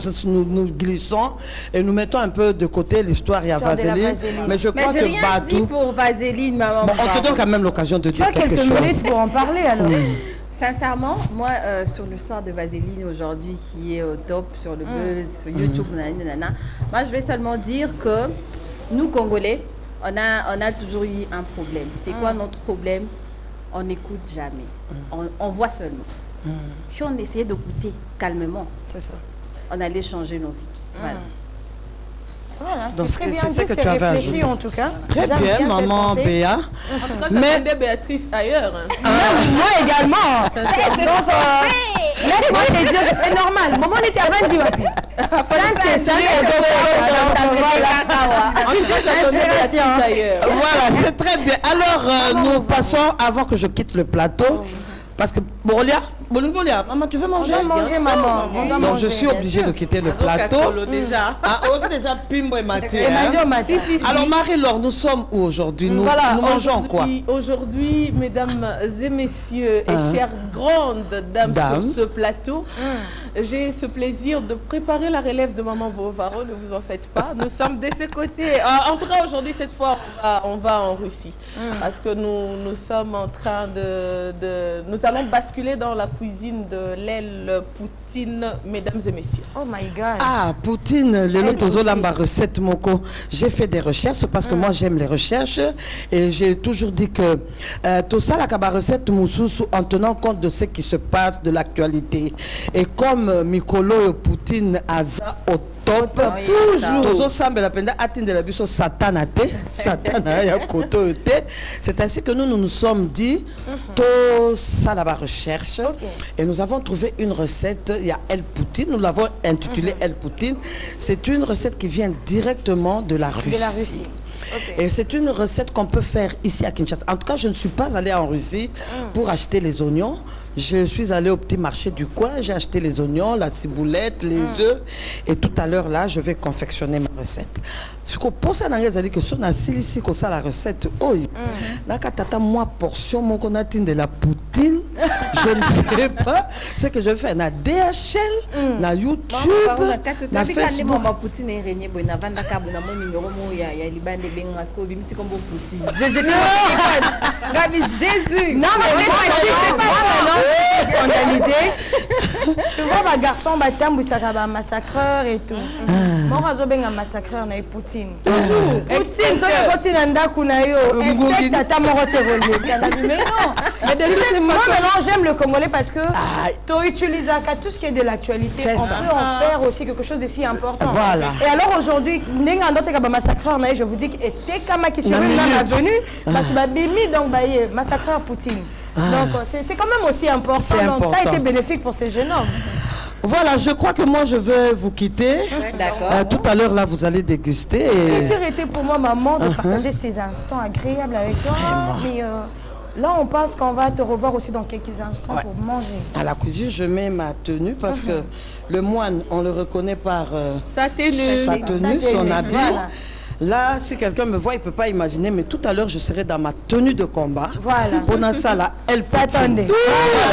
glissons et nous mettons un peu de côté l'histoire et la vaseline. Mais je crois que Badou... pour vaseline, maman. Bon, on te donne quand même l'occasion de dire quelque chose. Quelques minutes pour en parler alors. Sincèrement, moi, sur l'histoire de vaseline aujourd'hui qui est au top sur le buzz, sur YouTube, moi je vais seulement dire que nous, Congolais, on a toujours eu un problème. C'est quoi notre problème? On n'écoute jamais. On voit seulement. Si on essayait de goûter calmement, on allait changer nos vies. Voilà. Donc c'est c'est ce que tu avais ajouté. En tout cas. Très bien, maman Béa. En tout cas, j'attendais Béatrice ailleurs. Moi également. Laisse-moi te dire que c'est normal. Maman était à 20 wapi. Voilà, c'est très bien. Alors, nous passons, avant que je quitte le plateau, parce que Bolia, maman, tu veux manger? On va manger, maman. Donc, je suis obligée de quitter le plateau. Déjà. Déjà, Pimbo et Mathieu. Alors, Marie-Laure, nous sommes où aujourd'hui? Nous mangeons quoi? Aujourd'hui, mesdames et messieurs, et chères grandes dames sur ce plateau, j'ai ce plaisir de préparer la relève de maman Bovaro, ne vous en faites pas. Nous sommes de ce côté. En tout cas, aujourd'hui, cette fois, on va en Russie. Parce que nous sommes en train nous allons basculer dans la cuisine de l'aile poutine, mesdames et messieurs. Oh my God. Ah, poutine, le tozolamba recette moko. J'ai fait des recherches parce que moi j'aime les recherches et j'ai toujours dit que tout ça la kaba recette moussousou en tenant compte de ce qui se passe, de l'actualité. Et comme Mikolo Poutine aza au top, toujours la penda atteindre la biso satanate, satana ya koto te. C'est ainsi que nous nous sommes dit tout ça la recherche et nous avons trouvé une recette. Il y a El Poutine, nous l'avons intitulée El Poutine. C'est une recette qui vient directement de la Russie. Et c'est une recette qu'on peut faire ici à Kinshasa. En tout cas, je ne suis pas allée en Russie pour acheter les oignons. Je suis allée au petit marché du coin, j'ai acheté les oignons, la ciboulette, les œufs. Et tout à l'heure, là, je vais confectionner ma recette. Ce qu'on pense à dire que si on a ici comme ça la recette, moi portion, mon qu'on a de la poutine. Poutine, je ne sais pas ce que je fais. Na DHL, na YouTube, na Facebook. Poutine est régné, bon, avant d'accord, na mon numéro, il y a Liban de Bengasco, bimsi comme Poutine. Jésus. Non, mais c'est pas scandalisé. Tu vois, ma garçon, ma tambour, ça va un massacreur et tout. Moi, je vais un massacreur, na Poutine. Poutine, ça va Poutine, anda kunayo. Insecte, tata morote volé. Mais non. Moi, maintenant, j'aime le Congolais parce que tu utilises tout ce qui est de l'actualité. On peut en faire aussi quelque chose de si important. Voilà. Et alors aujourd'hui, massacreur, je vous dis que Tekama qui sur une la venue, donc massacreur Poutine. Donc c'est quand même aussi important. Donc ça a été bénéfique pour ces jeunes hommes. Voilà, je crois que moi je vais vous quitter. D'accord. Tout à l'heure là, vous allez déguster. Le plaisir était pour moi, maman, de partager ces instants agréables avec toi. Mais là, on pense qu'on va te revoir aussi dans quelques instants pour manger. À la cuisine, je mets ma tenue parce que le moine, on le reconnaît par sa tenue, son habit. Voilà. Là, si quelqu'un me voit, il ne peut pas imaginer, mais tout à l'heure, je serai dans ma tenue de combat. Voilà. Pendant ça, là, elle s'attendait.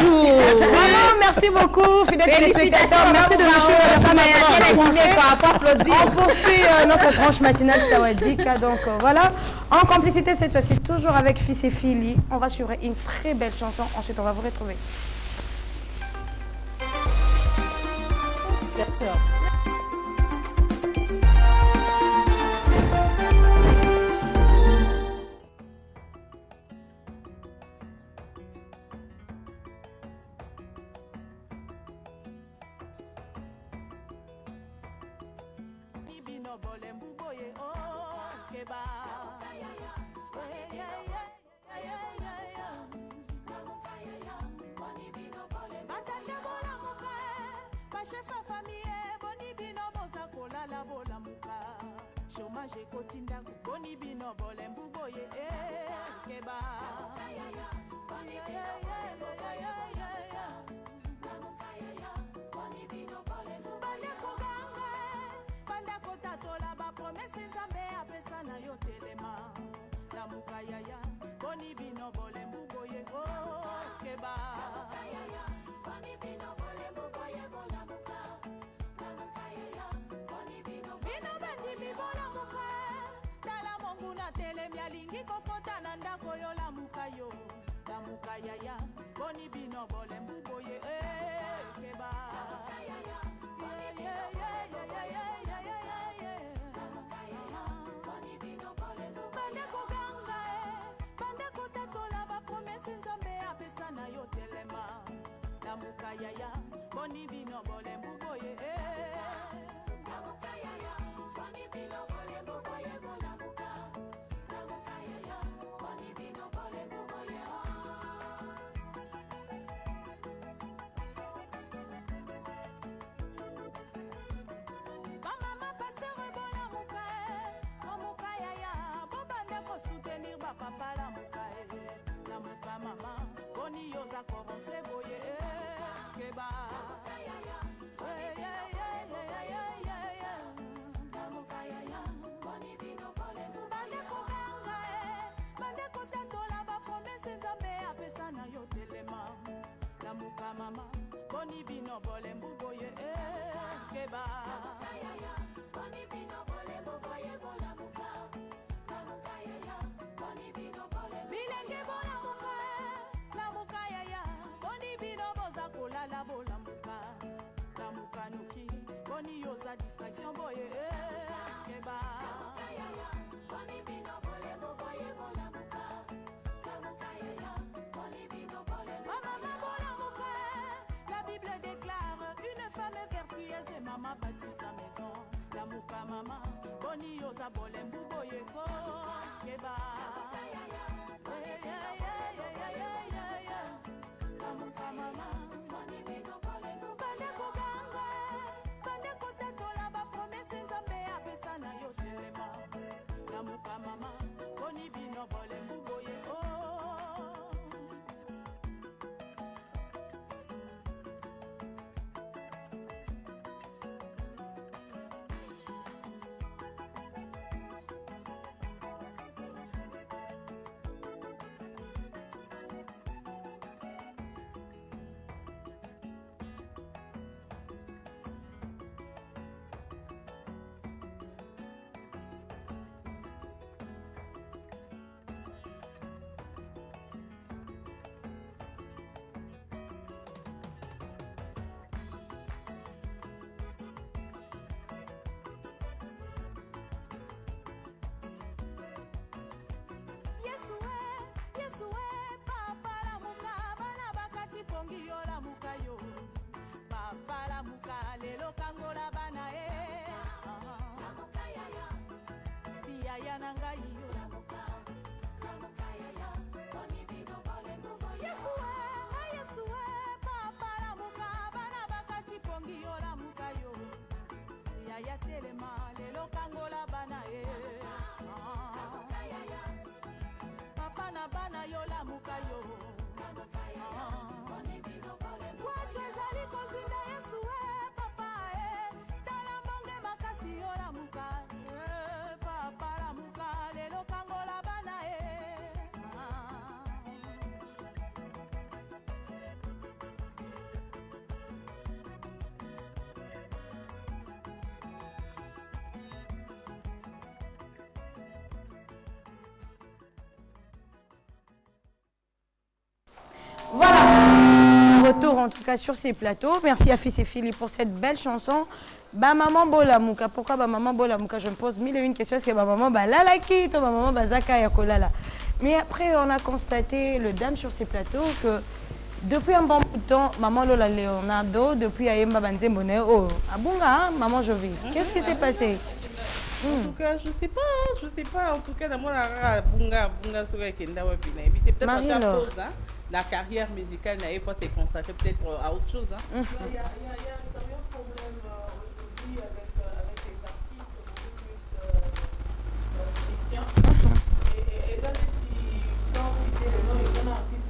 Maman, merci beaucoup, fidèles téléspectateurs. Merci de nous suivre. On poursuit notre tranche matinale Sawadika. Donc voilà, en complicité cette fois-ci, toujours avec Fils et Fili. On va suivre une très belle chanson. Ensuite, on va vous retrouver. D'accord. Chômage kotinda boni bino bolembu boye keba bande koganga banda kotatola ba promesse nzambe apesa na yo telema na mukayaya boni bino bolembu boye keba boni bino bolembu boye bolamuka na mukayaya boni bino bandimi bolamuka tala mongu na telemi alingi kokota na ndako yo lamuka yo lamuka yaya boni bino bolembu boye keba bande koganga bande kotatola bapromese nzambe apesa na yo telema lamuka yaya boni bino bolembu boye lamuka yaya boni bino bolembu boye bolamuka lamuka yaya boni bino bolembu boye bamama pasteur bolamuka lamuka yaya bobande kosoutenir bapapa lamuka lamuka mama boni yoza koronfle boye keba bande koganga bande kotatola bapromese nzambe apesa na yo telema lamuka mama boni bino bolembu boye keba bilenge bolamuka lamuka yaya boni bino boza kolala bolamuka lamuka noki boni yoza distraction boye keba mama bolamuka la Bible déclare une femme vertueuse et maman bâtit sa maison lamuka mama boni yoza bolembu boye ko keba lamuka mama bande koganga bande kotatola bapromese nzambe apesa na yo telema lamuka mama boni bino bolembu boye pongi yo lamuka yo papa lamuka lelo kangola bana e lamuka yaya yaya na ngai yo lamuka yaya boni bino bole mugo Yesu papa lamuka bana bakati pongi yo lamuka yo yaya telema lelo kangola bana e lamuka yaya papa na bana yo lamuka yo watu ezali kozinda Yesu papa tala mbonge makasi yo lamuka papa lamuka lelo kangola bana Voilà, retour en tout cas sur ces plateaux. Merci à Fils et Philippe pour cette belle chanson. Ba maman Bolamouka, pourquoi ba maman Bolamouka? Je me pose mille et une questions. Est-ce que ba maman Balalaki, ba maman Bazaka Yakolala? Mais après, on a constaté, le dame sur ces plateaux, que depuis un bon bout de temps, maman Lola Leonardo, depuis Ayemba Banzembone, oh, Abunga, maman Jovi. Qu'est-ce qui s'est passé? En tout cas, je sais pas. En tout cas, dans mon Bunga serait Kenda Wabina. Peut-être en ta pause, la carrière musicale n'avait pas s'est consacrée peut-être à autre chose. Il y a un sérieux problème aujourd'hui avec les artistes beaucoup plus sélections. Et là, sans citer le nom des artistes,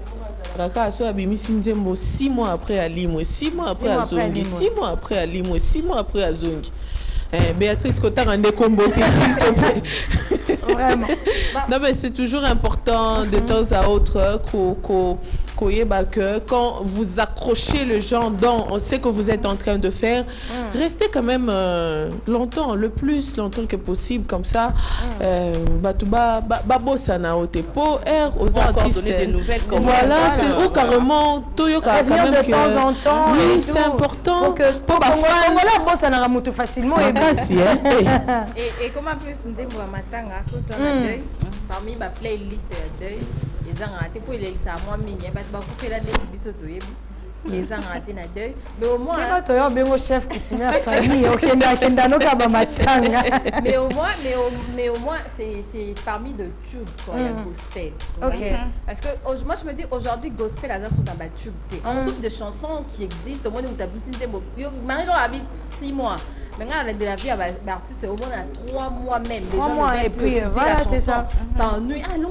Kaka so abimisi nzembo 6 mois après Alimwe, 6 mois après Azongi, 6 mois après Alimwe, 6 mois après Azongi. Béatrice Kota rende combo s'il te plaît. Vraiment. Non mais c'est toujours important de temps à autre que quand vous accrochez le genre dont on sait que vous êtes en train de faire, restez quand même longtemps, le plus longtemps que possible comme ça. Babosa na otepo air aux artistes. Donner des nouvelles comme voilà, c'est où carrément Toyoka quand même de temps en temps. Oui, c'est important. Pour voilà, bossa na ramuto facilement et comment plus ndembo ya matanga surtout na deuil parmi ma playlist ya deuil ezanga te pour les ça moi mingi parce que beaucoup fait la biso toyebi ezanga te na deuil mais au moins quand tu as bengo chef coutumier à famille okenda no ka ba matanga mais au moins c'est parmi de tube quoi il y a gospel. OK. Parce que moi je me dis aujourd'hui gospel là sont dans ba tube. On trouve des chansons qui existent au moins où tu as poussé ndembo Marie Laure habite 6 mois. Maintenant, de la vie à l'artiste, au moins 3 mois même. 3 mois et puis voilà, c'est ça. Ça ennuie. Ah, nous,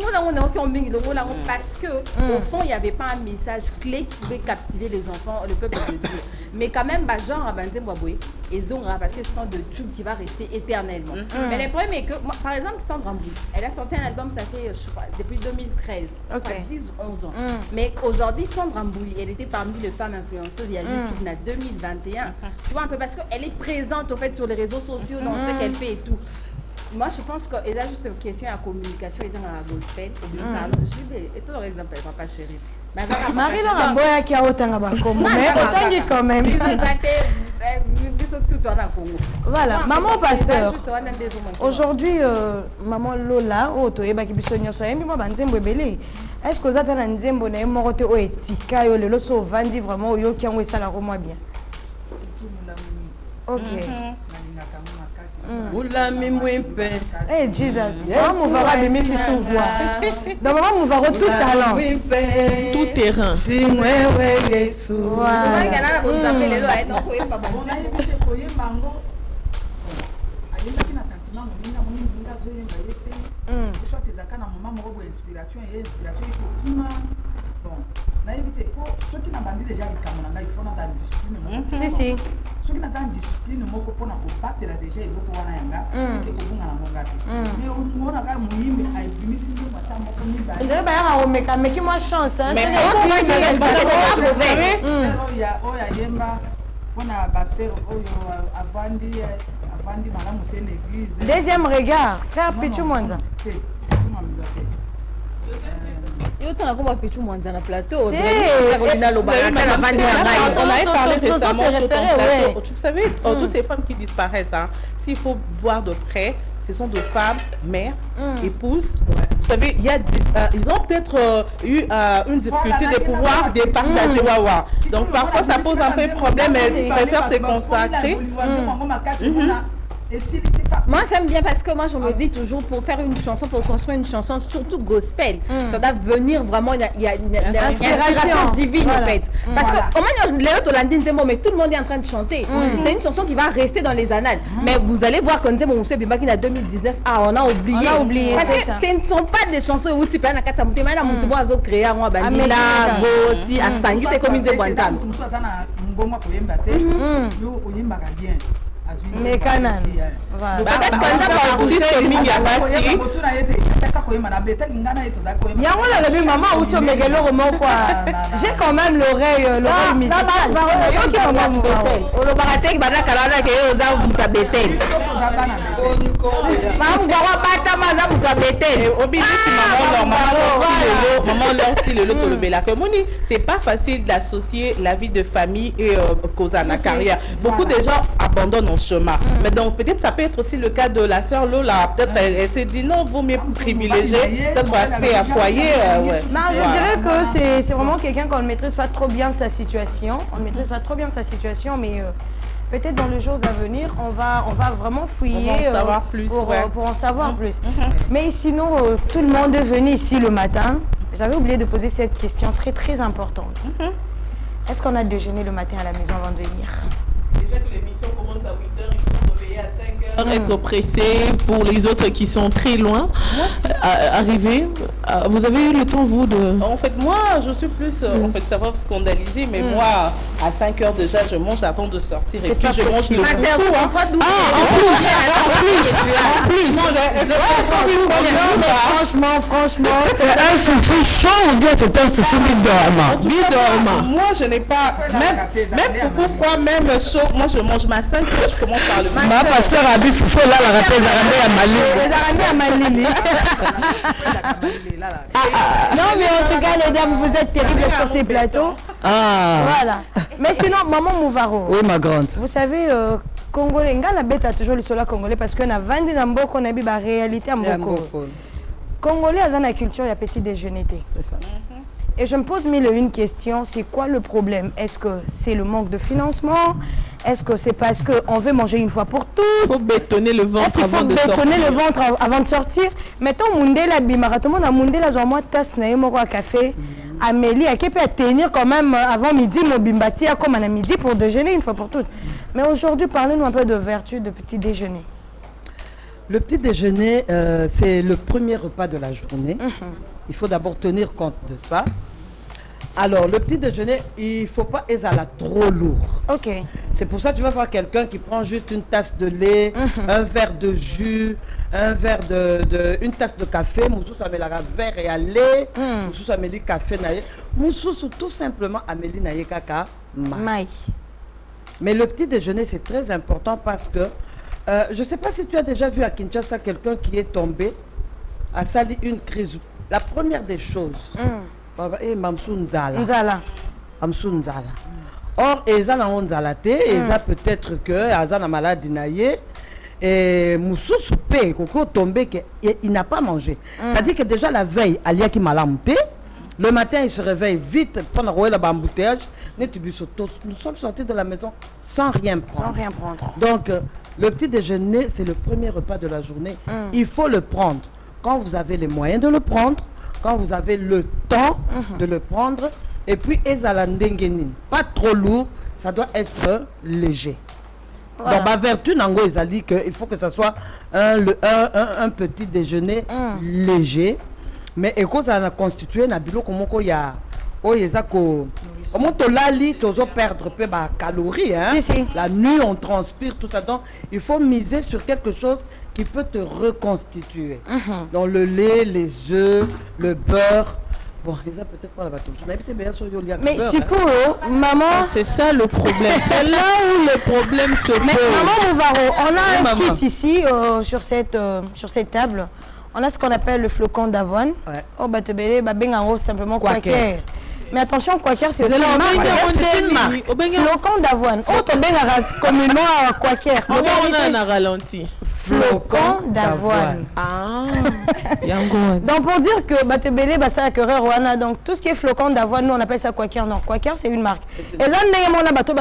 parce que au fond, il n'y avait pas un message clé qui pouvait captiver les enfants, le peuple de Dieu. Mais quand même, genre, à Banzé Mbaboué, ils ont parce que c'est un de tube qui va rester éternellement. Mais le problème est que, par exemple, Sandra Mbouy, elle a sorti un album, ça fait, je crois, depuis 2013, 10 ou 11 ans. Mais aujourd'hui, Sandra Mbouy, elle était parmi les femmes influenceuses, il y a YouTube en 2021. Tu vois un peu, parce qu'elle est présente en fait sur les réseaux sociaux, dans ce qu'elle fait et tout. Moi je pense que et là juste une question à communication, ils ont un gospel, et tout par exemple papa chéri. Marie Laure Boya qui a autant à Congo, mais autant quand même. Voilà, maman pasteur. Aujourd'hui, maman Lola, Oto et Baki Bissonio so yembi mo banzembo ebele. Est-ce que vous êtes dans nzembo na morote o etika yo lelo so vandi vraiment yo ki ngo sala moi bien. OK. Hey Jesus, on va rabimisi sous voix. Donc on va tout talent, tout terrain. Si. Ceux qui n'ont pas de discipline, ils pour battre la déjà, ils vont pouvoir yanga, et pour vous en mongater. Mais on a quand même une à épuiser, on va pas mais qui moi chance, hein. Mais il y a Yemba, on a Bassé, Avandi, madame, c'est une église. Deuxième regard, frère Pichou Mwanza. Yo tanga ko ba Pichou Mwanza na plateau. On avait parlé récemment sur ton plateau. Vous savez, toutes ces femmes qui disparaissent, s'il faut voir de près, ce sont des femmes, mères, épouses, savez, ils ont peut-être eu une difficulté de pouvoir départager Wawa. Donc parfois ça pose un peu de problème, mais ils préfèrent se consacrer. Moi j'aime bien parce que moi je me dis toujours pour faire une chanson, pour construire une chanson, surtout gospel, ça doit venir vraiment, il y a une inspiration divine en fait. Parce que au moins mais tout le monde est en train de chanter. C'est une chanson qui va rester dans les annales. Mais vous allez voir quand on s'est Bimba qui en 2019, on a oublié. Parce que ce ne sont pas des chansons où tu peux na kata mutema na mutu bozo créer un bandila bosi asangi c'est comme des bontam. Mais Canaan. Peut-être qu'on a pousser le mini à Bassi. J'ai quand même l'oreille musicale. C'est pas facile d'associer la vie de famille et Kozana carrière. Beaucoup de gens abandonnent en chemin. Mais donc peut-être ça peut être aussi le cas de la sœur Lola. Peut-être elle s'est dit non, vous me privilégiez peut-être pour aspect à foyer. Non, je dirais que c'est vraiment quelqu'un qu'on ne maîtrise pas trop bien sa situation. On ne maîtrise pas trop bien sa situation, mais peut-être dans les jours à venir, on va vraiment fouiller pour en savoir plus. Mais sinon, tout le monde est venu ici le matin. J'avais oublié de poser cette question très très importante. Est-ce qu'on a déjeuné le matin à la maison avant de venir? Déjà que l'émission commence à 8h, il faut se réveiller à 5h, être pressé pour les autres qui sont très loin, arriver. Vous avez eu le temps, vous, de... En fait, moi, je suis plus, en fait, ça va scandaliser, mais moi, à 5h déjà, je mange avant de sortir. Et puis, je mange le beaucoup. En plus. Franchement, c'est un foufou chaud ou bien c'est un foufou bidormant? Moi, je n'ai pas, même foufou froid, même chaud, moi, je mange ma 5h, je commence par le matin. Ma pasteur a dit foufou là, la rappelle, à Malili. Non, mais en tout cas, les dames, vous êtes terribles sur ces plateaux. Voilà. Mais sinon, maman Mouvaro. Oui, ma grande. Vous savez, Congolais, la bête a toujours le sola congolais parce qu'on a vendu dans beaucoup, on a vu la réalité à Mboko. Congolais, ils ont la culture, il y a petit déjeuner. C'est ça. Et je me pose mille et une questions, c'est quoi le problème? Est-ce que c'est le manque de financement? Est-ce que c'est parce qu'on veut manger une fois pour toutes? Il faut bétonner le ventre avant de sortir. Bétonner le ventre avant de sortir. Mettons Mundela Bimara, tout le monde a Mundela, genre moi, tasse na yemoko à café. Amélie, qui peut tenir quand même avant midi, mon bimbati, comme à midi pour déjeuner une fois pour toutes. Mais aujourd'hui, parlez-nous un peu de vertu de petit déjeuner. Le petit déjeuner, c'est le premier repas de la journée. Il faut d'abord tenir compte de ça. Alors, le petit déjeuner, il ne faut pas exhaler trop lourd. Ok. C'est pour ça que tu vas voir quelqu'un qui prend juste une tasse de lait, un verre de jus, une tasse de café, moussous amélie verre et à lait, moussous amélie café naïe, moussous tout simplement amélie naïe kaka maï. Mais le petit déjeuner, c'est très important parce que, je ne sais pas si tu as déjà vu à Kinshasa quelqu'un qui est tombé, a sali une crise. La première des choses, Mamsou Nzala. Or, Eza na Nzala te, Eza peut-être que Eza na maladie naïe, et Moussou soupé, Koko tombé, il n'a pas mangé. C'est-à-dire que déjà la veille, Alia qui m'a lamté, le matin il se réveille vite, pendant le embouteillage, nous sommes sortis de la maison sans rien prendre. Donc, le petit déjeuner, c'est le premier repas de la journée. Il faut le prendre quand vous avez les moyens de le prendre, quand vous avez le temps de le prendre, et puis pas trop lourd, ça doit être léger. Voilà. Donc ma vertu nango ezali que il faut que ça soit un petit déjeuner léger, mais écoute ça a constitué na biloko moko ya oyezako comment to lali tozo perdre peu ba calories hein. Si. La nuit on transpire tout ça, donc il faut miser sur quelque chose qui peut te reconstituer. Donc le lait, les œufs, le beurre. Bon, les a peut-être pas la bateau. Mais du coup, maman... C'est ça le problème. C'est là où le problème se pose. Mais maman Mouvaro, on a un kit ici sur cette table. On a ce qu'on appelle le flocon d'avoine. Ouais. Oh, bah te belé, bah bengango simplement quaker. Mais attention, Quaker, c'est aussi une marque. Flocon d'avoine. Oh, tu as communément à Quaker. On a ralenti. Flocon d'avoine. Ah, donc pour dire que Batebele, ça a donc tout ce qui est flocon d'avoine, nous on appelle ça Quaker. Non, Quaker c'est une marque. Et là, on a bateau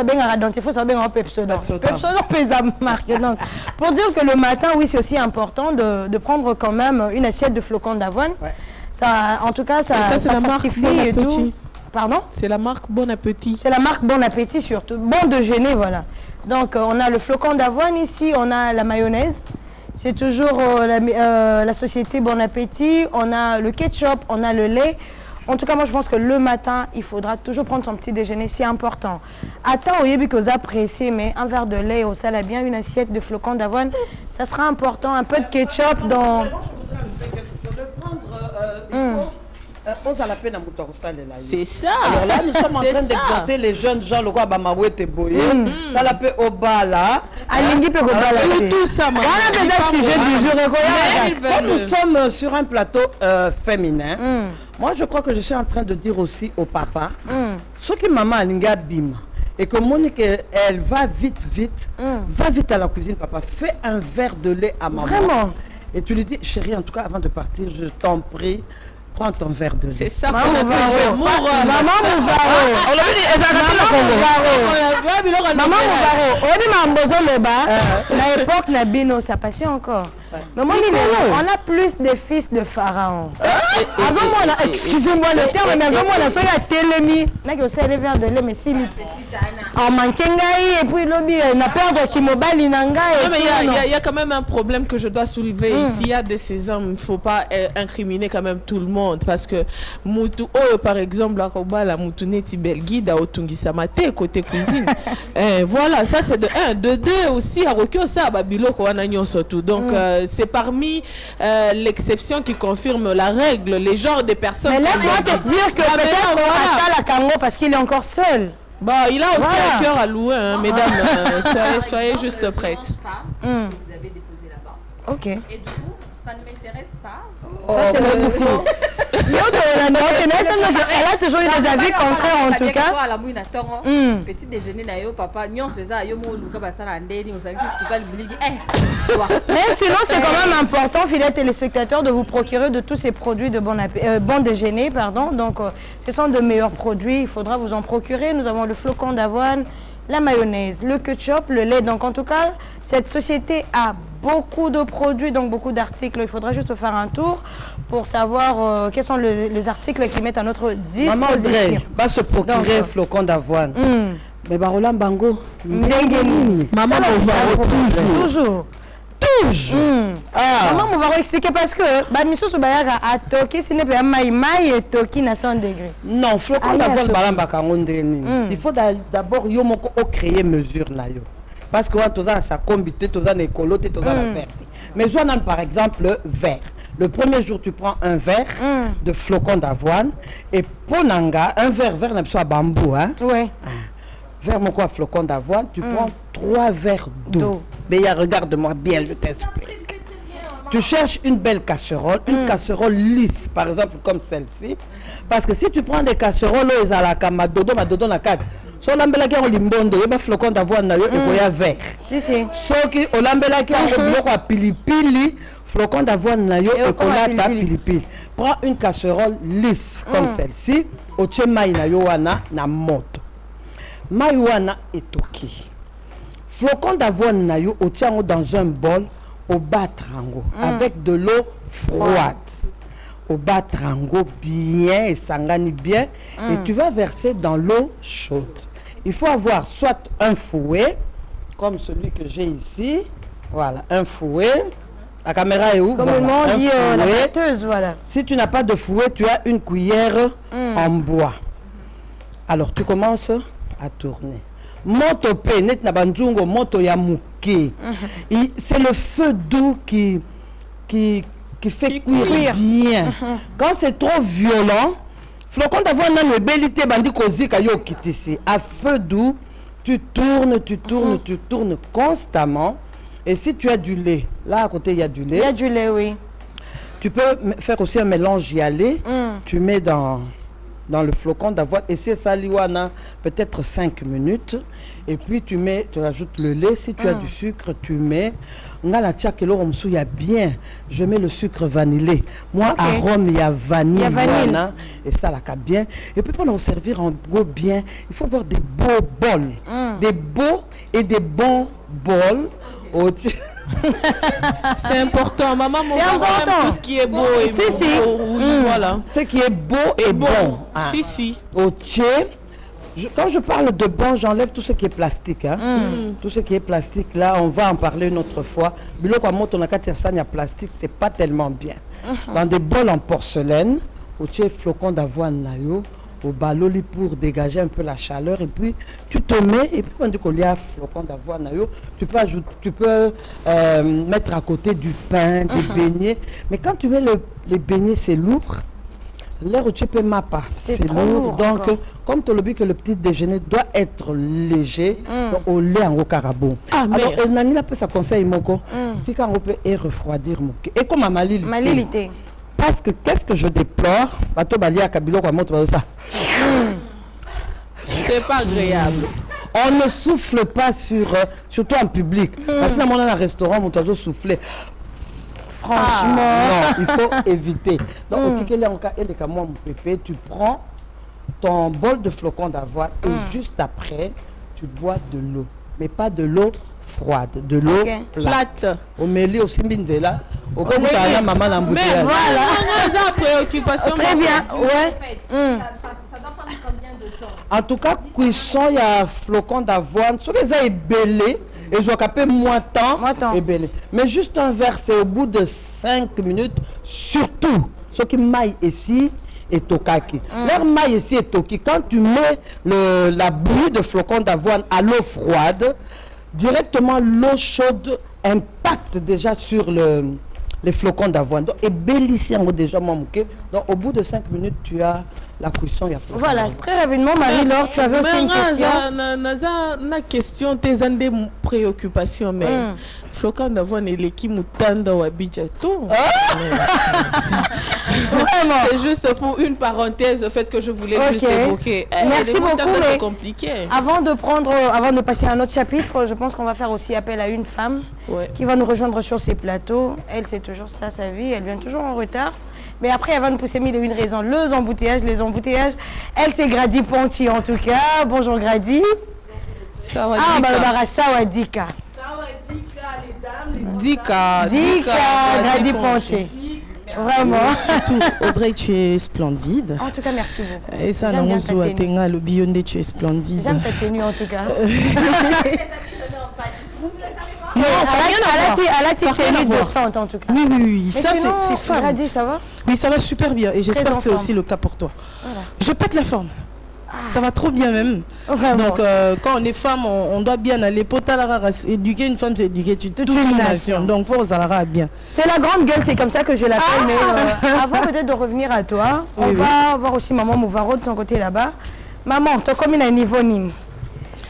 il faut savoir Pepsodent. Pepsodent c'est une marque. Donc pour dire que le matin, oui, c'est aussi important de prendre quand même une assiette de flocon d'avoine. Ouais. Ça, en tout cas, ça c'est la marque Bon Appétit. Pardon? C'est la marque Bon Appétit. C'est la marque Bon Appétit surtout. Bon déjeuner, voilà. Donc on a le flocon d'avoine ici, on a la mayonnaise. C'est toujours la société Bon Appétit. On a le ketchup, on a le lait. En tout cas, moi je pense que le matin, il faudra toujours prendre son petit déjeuner, c'est important. Attends, au début que vous appréciez, mais un verre de lait au sel, bien une assiette de flocon d'avoine, ça sera important. Un peu de ketchup dans... C'est ça. Alors là, nous sommes en train d'exhorter les jeunes gens, le roi Bamawete Boye, ça l'appelle Obala. Tout ça, comme nous sommes sur un plateau féminin, moi je crois que je suis en train de dire aussi au papa, ce que maman Alinga bim, et que Monique, elle va vite, va vite à la cuisine, papa, fais un verre de lait à maman. Vraiment? Et tu lui dis, chérie, en tout cas, avant de partir, je t'en prie, prends ton verre de lait. C'est ça qu'on appelle l'amour. Maman Mouvaro. On l'a dit, Maman Mouvaro. On dit, à l'époque, la bino, ça passait encore. Mais moi, on a plus de fils de pharaon. Excusez-moi le terme, mais on a sur la télémie. On a aussi les verres de lait, mais si en manquengaï, et puis lobby, on a peur qui mobile inanga. Mais il y a quand même un problème que je dois soulever. S'il y a des sésame, il ne faut pas incriminer quand même tout le monde. Parce que Moutou, par exemple, la Moutouneti Belguide a Otungisamate côté cuisine. Voilà, ça c'est de 1. De 2 aussi, à Rokyo, ça, Babilo, Kouanagnon surtout. Donc, c'est parmi l'exception qui confirme la règle. Les genres de personnes. Mais laisse-moi te dire que peut-être qu'on a la Kango parce qu'il est encore seul. Bon, il a aussi un cœur à louer, hein, mesdames. Soyez juste prêtes. Vous avez déposé là-bas. Ok. Et du coup, ça ne m'intéresse pas. Ça, c'est le fou. Elle a toujours eu des avis concrets en tout cas. Petit déjeuner, papa, mais sinon, c'est quand même important, fidèles téléspectateurs, de vous procurer de tous ces produits de bon déjeuner. Donc, ce sont de meilleurs produits. Il faudra vous en procurer. Nous avons le flocon d'avoine, la mayonnaise, le ketchup, le lait. Donc, en tout cas, cette société a beaucoup de produits, donc beaucoup d'articles. Il faudra juste faire un tour pour savoir quels sont les articles qu'ils mettent à notre disposition. Maman Audrey va se procurer un flocon d'avoine. Mais Barola Bango, maman Mouvaro, toujours. Maman Mouvaro expliquer parce que Bamiso Soubayaga a toqué, si n'est pas maïmaï et toqué à 100 degrés. Non, flocon d'avoine, Balamba Kangondeni. Il faut d'abord créer mesure là. Parce que tu as sa combité, tu as écolo, tu as la verte. Mais je donne par exemple vert. Le premier jour, tu prends un verre de flocon d'avoine et ponanga, un verre n'a pas bambou. Hein? Oui. Verre mon quoi flocon d'avoine, tu prends 3 verres d'eau. Mais regarde-moi bien, je t'explique. Tu cherches une belle casserole, une casserole lisse, par exemple comme celle-ci. Parce que si tu prends des casseroles, ils ont la kamadodo, madodo na kaka. So lambelaki on limbondo, il y a flocon d'avoine na yo et il y a vert. Si si. So qui on lambelaki on biloko a pilipili, flocon d'avoine na yo et kolata pilipili. Prends une casserole lisse comme celle-ci, au tchemaï na yo wana na moto. Maïwana est ok. Flocon d'avoine na yo au tiango dans un bol, au batrango avec de l'eau froide. Au batrango bien et sangani bien et tu vas verser dans l'eau chaude. Il faut avoir soit un fouet comme celui que j'ai ici, voilà, un fouet. La caméra est où? Comme on dit la batteuse, voilà. Si tu n'as pas de fouet, tu as une cuillère en bois. Alors tu commences à tourner. Moto pe net na banjungo moto ya muke. C'est le feu doux qui fait cuire bien. Quand c'est trop violent, flocon d'avoine na lebelité bandi kozika yo kitisi. À feu doux, tu tournes constamment. Et si tu as du lait, là à côté il y a du lait. Il y a du lait, oui. Tu peux faire aussi un mélange y aller. Tu mets dans dans le flocon d'avoine. Et c'est saliwana, peut-être 5 minutes. Et puis tu ajoutes le lait. Si tu as du sucre, tu mets. Il y a bien. Je mets le sucre vanillé. Moi, à Rome, il y a vanille. Et ça, là, bien. Et puis pour le servir en gros bien, il faut avoir des beaux bols. Des beaux et des bons bols. C'est important. Maman, mon père aime tout ce qui est beau et beau. Oui, voilà. Ce qui est beau et bon. Si. Quand je parle de bon, j'enlève tout ce qui est plastique. Tout ce qui est plastique, là, on va en parler une autre fois. Biloko à moto, plastique, c'est pas tellement bien. Dans des bols en porcelaine, au flocon d'avoine, au baloli pour dégager un peu la chaleur. Et puis, tu te mets, et puis, quand il y a flocon d'avoine, tu peux mettre à côté du pain, des beignets. Mais quand tu mets les beignets, c'est lourd. L'air où tu peux mapper, c'est lourd. Donc, comme tu le dis que le petit déjeuner doit être léger, donc au lait en carabo. Alors, Nani a fait sa conseil, Moko. Tu quand on peut refroidir, et comme à Malilité. Parce que qu'est-ce que je déplore, c'est pas agréable. On ne souffle pas surtout en public. Parce que dans un restaurant, on doit souffler. Franchement, non, il faut éviter. Donc, tu prends ton bol de flocons d'avoine et juste après, tu bois de l'eau. Mais pas de l'eau froide, de l'eau plate. Au milieu aussi, Binzela. Au cas où maman l'embouteillage. Mais voilà, préoccupation. Très bien, ouais. Ça doit prendre combien de temps? En tout cas, cuisson, il y a flocons d'avoine. Ce que ça est belé. Et je vais caper moins de temps et belé. Mais juste un verre, c'est au bout de 5 minutes, surtout ce qui maille ici et tokaki. Leur maille ici et toki, quand tu mets la bouillie de flocons d'avoine à l'eau froide, directement l'eau chaude impacte déjà sur les flocons d'avoine. Donc, et bellici en déjà manqué. Donc, au bout de 5 minutes, tu as la cuisson. Voilà, très rapidement, Marie-Laure, tu avais aussi une question. Na question, tes des préoccupations, mais flocons d'avoine et l'équipe moutanda ou abidjato. Vraiment. C'est juste pour une parenthèse, le fait que je voulais juste évoquer. Merci beaucoup. C'est compliqué. Avant de passer à un autre chapitre, je pense qu'on va faire aussi appel à une femme qui va nous rejoindre sur ces plateaux. Elle, c'est toujours ça, sa vie. Elle vient toujours en retard. Mais après, elle va nous pousser mille et une raisons. Les embouteillages. Elle, c'est Grady Ponti, en tout cas. Bonjour, Grady. Sawadika. Sawadika, Sawadika, les dames. Dika. Grady Ponti. Vraiment. Surtout, Audrey, tu es splendide. En tout cas, merci beaucoup. Et ça, le Bionde, tu es splendide. J'aime ta tenue, en tout cas. Non, ça n'a rien à voir. Elle a été tenue décente, en tout cas. Oui. Ça, c'est femme. Grady, ça va? Oui, ça va super bien. Et j'espère que c'est aussi le cas pour toi. Voilà. Je pète la forme. Ça va trop bien même. Vraiment. Donc, quand on est femme, on doit bien aller. Pour éduquer une femme, c'est éduquer toute une nation. Donc, il faut que bien. C'est la grande gueule, c'est comme ça que je l'appelle. Mais avant peut-être de revenir à toi, on va voir aussi Maman Mouvaro de son côté là-bas. Maman, tu as combien de niveau Nîmes?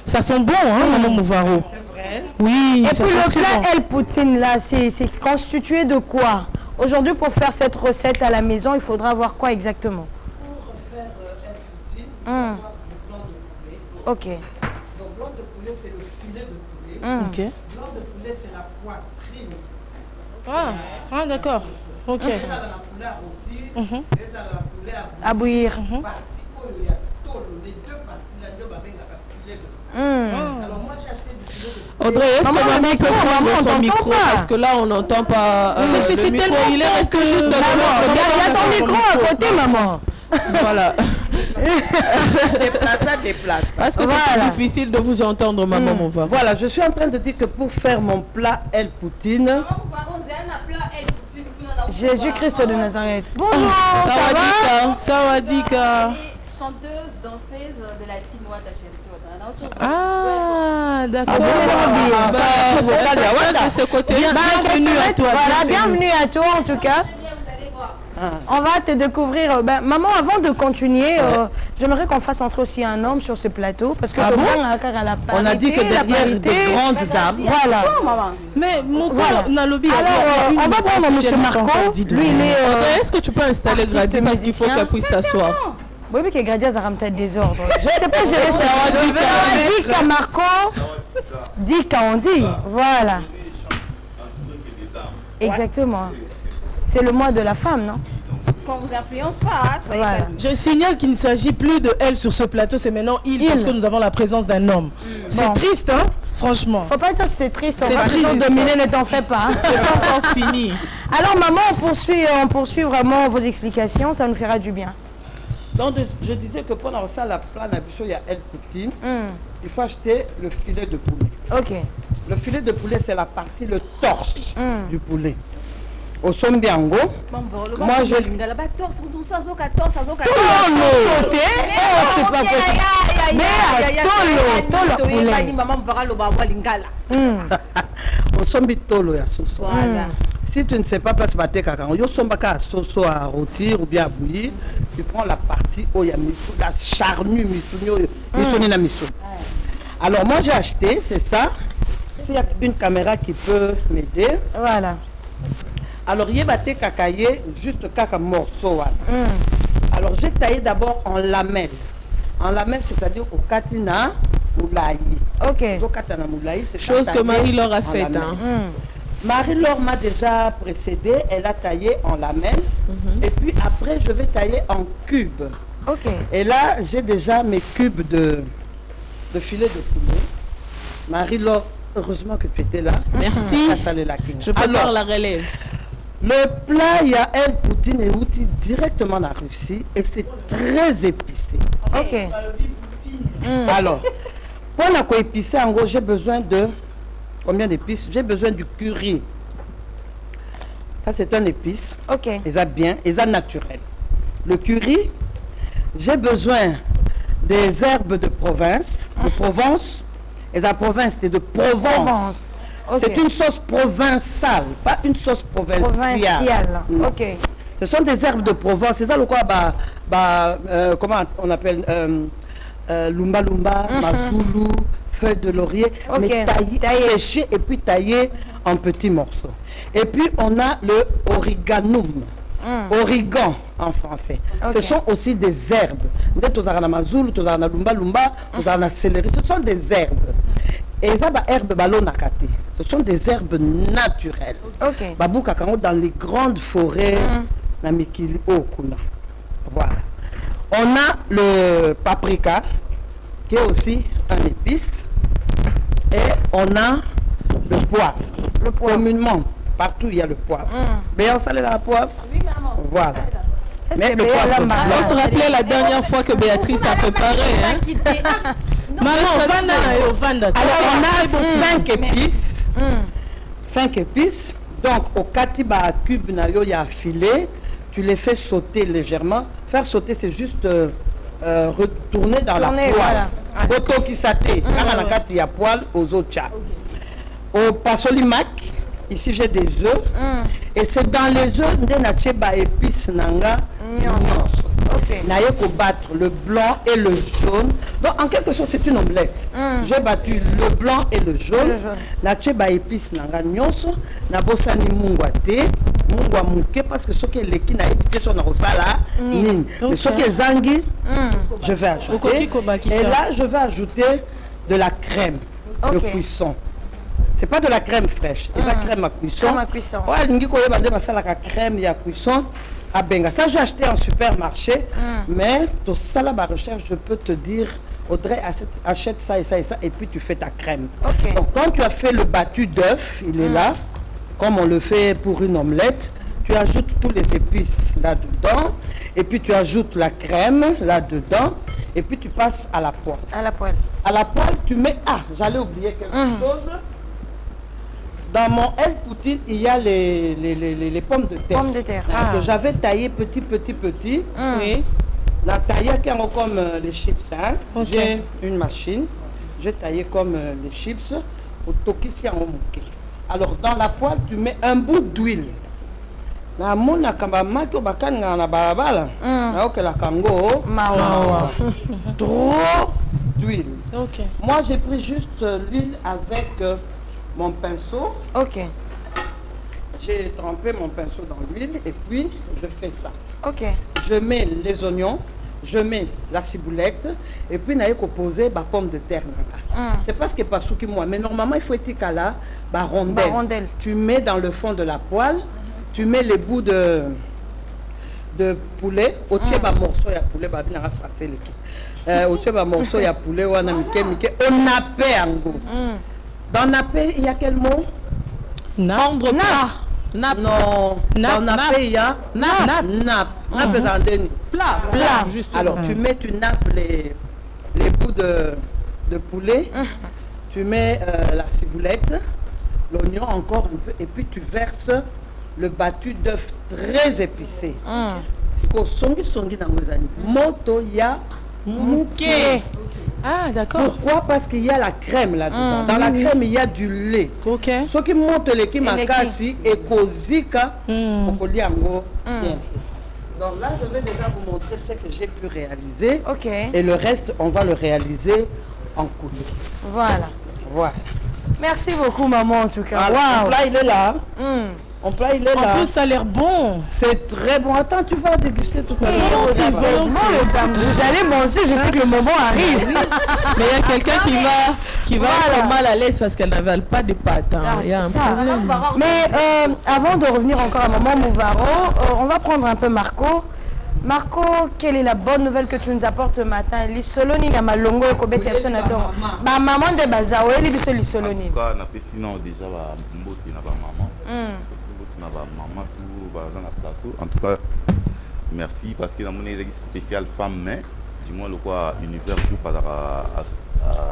Ça sent bon, hein, Maman Mouvaro. Oui, et puis le plat El Poutine là, c'est constitué de quoi? Aujourd'hui, pour faire cette recette à la maison, il faudra avoir quoi exactement? Pour faire El Poutine, il faut avoir du blanc de poulet. Ok. Donc blanc de poulet, c'est le filet de poulet. Ok. Blanc de poulet, c'est la poitrine. Ah, d'accord. Ok. Les à la poulet à rôtir, les à la poulet à bouillir. Les deux parties, la deux avec la filet de. Alors moi, j'ai acheté du filet de poulet. Audrey, est-ce que maman peut prendre son micro? Parce que là, on n'entend pas. C'est tellement. Il est resté juste de l'autre. Il y a ton micro à côté, maman. Voilà. Déplace. Parce que c'est difficile de vous entendre, maman Mouvaro. Voilà, je suis en train de dire que pour faire mon plat El Poutine. Jésus-Christ de Nazareth. Bonjour. Sawadika. Chanteuse, danseuse de la team Wataché. Ah, d'accord. Bienvenue à toi. Voilà, bienvenue à toi en tout cas. On va te découvrir. Maman, avant de continuer, j'aimerais qu'on fasse entrer aussi un homme sur ce plateau. Parce que on a dit que derrière de grandes dames. Voilà. Mais mon corps n'a lobby. Alors, on va prendre M. Marco. Lui, il est. Est-ce que tu peux installer Grady parce qu'il faut qu'elle puisse s'asseoir? Oui, mais que Gradia Zaramta désordre. Je ne sais pas gérer ça. Dika Marco. Dika, on dit. Voilà. Exactement. C'est le mois de la femme, non? Qu'on vous influence pas, voilà. Je signale qu'il ne s'agit plus de elle sur ce plateau, c'est maintenant il, parce que nous avons la présence d'un homme. C'est triste, hein, franchement. Faut pas dire que c'est triste, c'est triste. Dominer, ne t'en fais pas. Hein. C'est pas encore fini. Alors maman, on poursuit vraiment vos explications, ça nous fera du bien. Donc je disais que pendant ça, la plan d'habitude, il y a elle poutine. Il faut acheter le filet de poulet. Ok. Le filet de poulet, c'est la partie, le torse du poulet. Au Sombiango, moi je... C'est au Sombi Tolo ya soso. Si tu ne sais pas place baté kakango, yo sombaka soso à rôtir ou bien à bouillir, tu prends la partie où il y a la charnue misuni na miso. Alors moi j'ai acheté, c'est ça. S'il y a une caméra qui peut m'aider. Voilà. Alors, il y a batté kakaye, juste kaka morceau. Alors, j'ai taillé d'abord en lamelles. En lamelles, c'est-à-dire au katina moulaï. Ok. Au katana moulaï, c'est chose que Marie-Laure a faite. Hein. Marie-Laure m'a déjà précédé, elle a taillé en lamelles. Et puis après, je vais tailler en cubes. Ok. Et là, j'ai déjà mes cubes de filet de poulet. Marie-Laure, heureusement que tu étais là. Merci. Je prépare la relève. Le plat, il y a El Poutine et Outi directement en Russie et c'est très épicé. Ok. Alors, pour la épicé, en gros, j'ai besoin de combien d'épices? J'ai besoin du curry. Ça, c'est un épice. Ok. Et ça bien, et ça naturel. Le curry, j'ai besoin des herbes de province, de Provence. Et la province, c'est de Provence. Okay. C'est une sauce provençale, pas une sauce provinciale. Ok. Ce sont des herbes de Provence. C'est ça le quoi, comment on appelle lumba lumba, mazulu, feuilles de laurier, mais taillées, séchées et puis taillées en petits morceaux. Et puis on a le origanum. Origan en français. Ce sont aussi des herbes. Ce sont des herbes. Et ça, ce sont des herbes naturelles. Dans les grandes forêts, voilà. On a le paprika, qui est aussi un épice. Et on a le poivre. Communément, partout il y a le poivre. Mais on salé la poivre. Oui, maman. Voilà. Mais le poivre. On se rappelait la dernière fois que Béatrice a préparé. Hein? Alors on a 5 épices. 5 épices. Donc au katiba cube il y a filet. Tu les fais sauter légèrement. Faire sauter, c'est juste retourner dans la poêle. Goto qui saté. Il y a poêle aux autres. Au pasolimac, ici j'ai des œufs. Et c'est dans les œufs de épices nanga. Naïe battre le blanc et le jaune. Donc en quelque sorte c'est une omelette. J'ai battu le blanc et le jaune. Naïe ba épices nanga nyonso. Na bosani mungwate. Mungwa mouke parce que ce qui est l'équipe na épité sur na rosala ning. Mais ce qui est zangi, je vais ajouter. Et là je vais ajouter de la crème de cuisson. C'est pas de la crème fraîche, c'est la crème à cuisson. Ouais, l'ingi koye bande basala ka crème ya cuisson. À Benga. Ça, j'ai acheté en supermarché, mais tout ça, la recherche, je peux te dire, Audrey, achète ça et ça et ça, et puis tu fais ta crème. Donc, quand tu as fait le battu d'œuf, il est là, comme on le fait pour une omelette, tu ajoutes tous les épices là-dedans, et puis tu ajoutes la crème là-dedans, et puis tu passes à la poêle. À la poêle. À la poêle, tu mets... Ah, j'allais oublier quelque chose. Dans mon El Poutine, il y a les pommes de terre. Pommes de terre. Que j'avais taillé petit. Oui. La taillée qui est comme les chips. Hein. J'ai une machine. J'ai taillé comme les chips. Alors dans la poêle, tu mets un bout d'huile. Trop d'huile. Moi, j'ai pris juste l'huile avec... mon pinceau. J'ai trempé mon pinceau dans l'huile et puis je fais ça. Je mets les oignons. je mets la ciboulette et puis naïe composer ba pomme de terre. C'est parce que pas souki moi, mais normalement il faut être là ba rondelle. Tu mets dans le fond de la poêle, tu mets les bouts de poulet, au tiers ba morceau ya poulet ba bien rafaxer les au tiers ba morceau ya poulet ou na mike on nappé ango. Dans nappé il y a quel mot? Prendre plat. Non, dans nappé il y a plat, juste. Alors tu nappes les bouts de poulet, tu mets la ciboulette, l'oignon encore un peu, et puis tu verses le battu d'œuf très épicé. C'est quoi songi dans vos amis. Moto ya mouké. Ah, d'accord. Pourquoi? Parce qu'il y a la crème là-dedans. Dans la crème, il y a du lait. Ok. Ce qui monte les qui makasi et kozika pour liango. Donc là, je vais déjà vous montrer ce que j'ai pu réaliser. Ok. Et le reste, on va le réaliser en coulisses. Voilà. Merci beaucoup, maman, en tout cas. Wow. Là, il est là. En plat, il est là. En plus, ça a l'air bon. C'est très bon. Attends, tu vas déguster tout à l'heure. Vous allez manger, je sais que le moment arrive. Mais il y a quelqu'un qui va être mal à l'aise parce qu'elle n'avale pas de pâtes. Il y a un problème. Mais avant de revenir encore à maman Mouvaro, on va prendre un peu Marco. Marco, quelle est la bonne nouvelle que tu nous apportes ce matin? Lissoloni na malongo et kobete personnateur. Ba maman de Bazao, elle est Lissoloni. En tout cas, sinon déjà ba mbote na ba maman. En tout cas, merci parce que dans mon spécial femme, mais dis-moi le quoi univers groupe à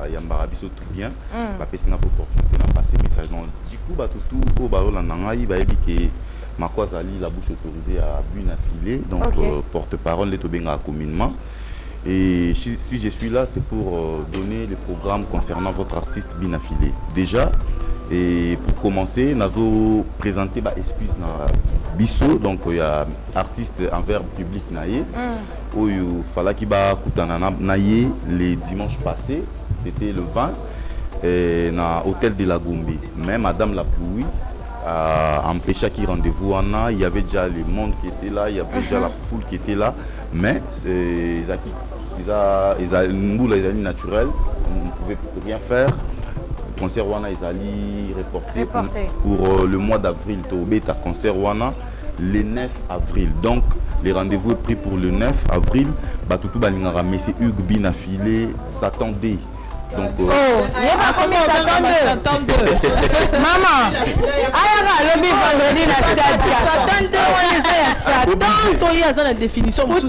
Yambarabiso tout bien. La personne a opportunité de passer message. Donc du coup, bah tout au baro la nangaï, bah ébi ma quoi Ali la bouche autorisée à Bune affilée, donc porte-parole de Tobenga communément. Et si je suis là, c'est pour donner les programmes concernant votre artiste bien affilé. Déjà. Et pour commencer, nous avons présenté bah, excuse na biso, donc il y a artiste envers public naïe. Où il fallait qu'il va naïe les dimanches passés, c'était le 20, et na hôtel de la Gombe. Mais Madame la pluie a empêché qu'il rendez-vous en a. Il y avait déjà le monde qui était là, il y avait déjà la foule qui était là, mais c'est une boule naturelle, on ne pouvait rien faire. Concert Wana Ezali reporté pour le mois d'avril. Tobeta concert Wana le 9 avril. Donc les rendez-vous est pris pour le 9 avril. Batutu Balingara, mais c'est Hugues Binafilé s'attendait. Donc maman, le vendredi la la définition donc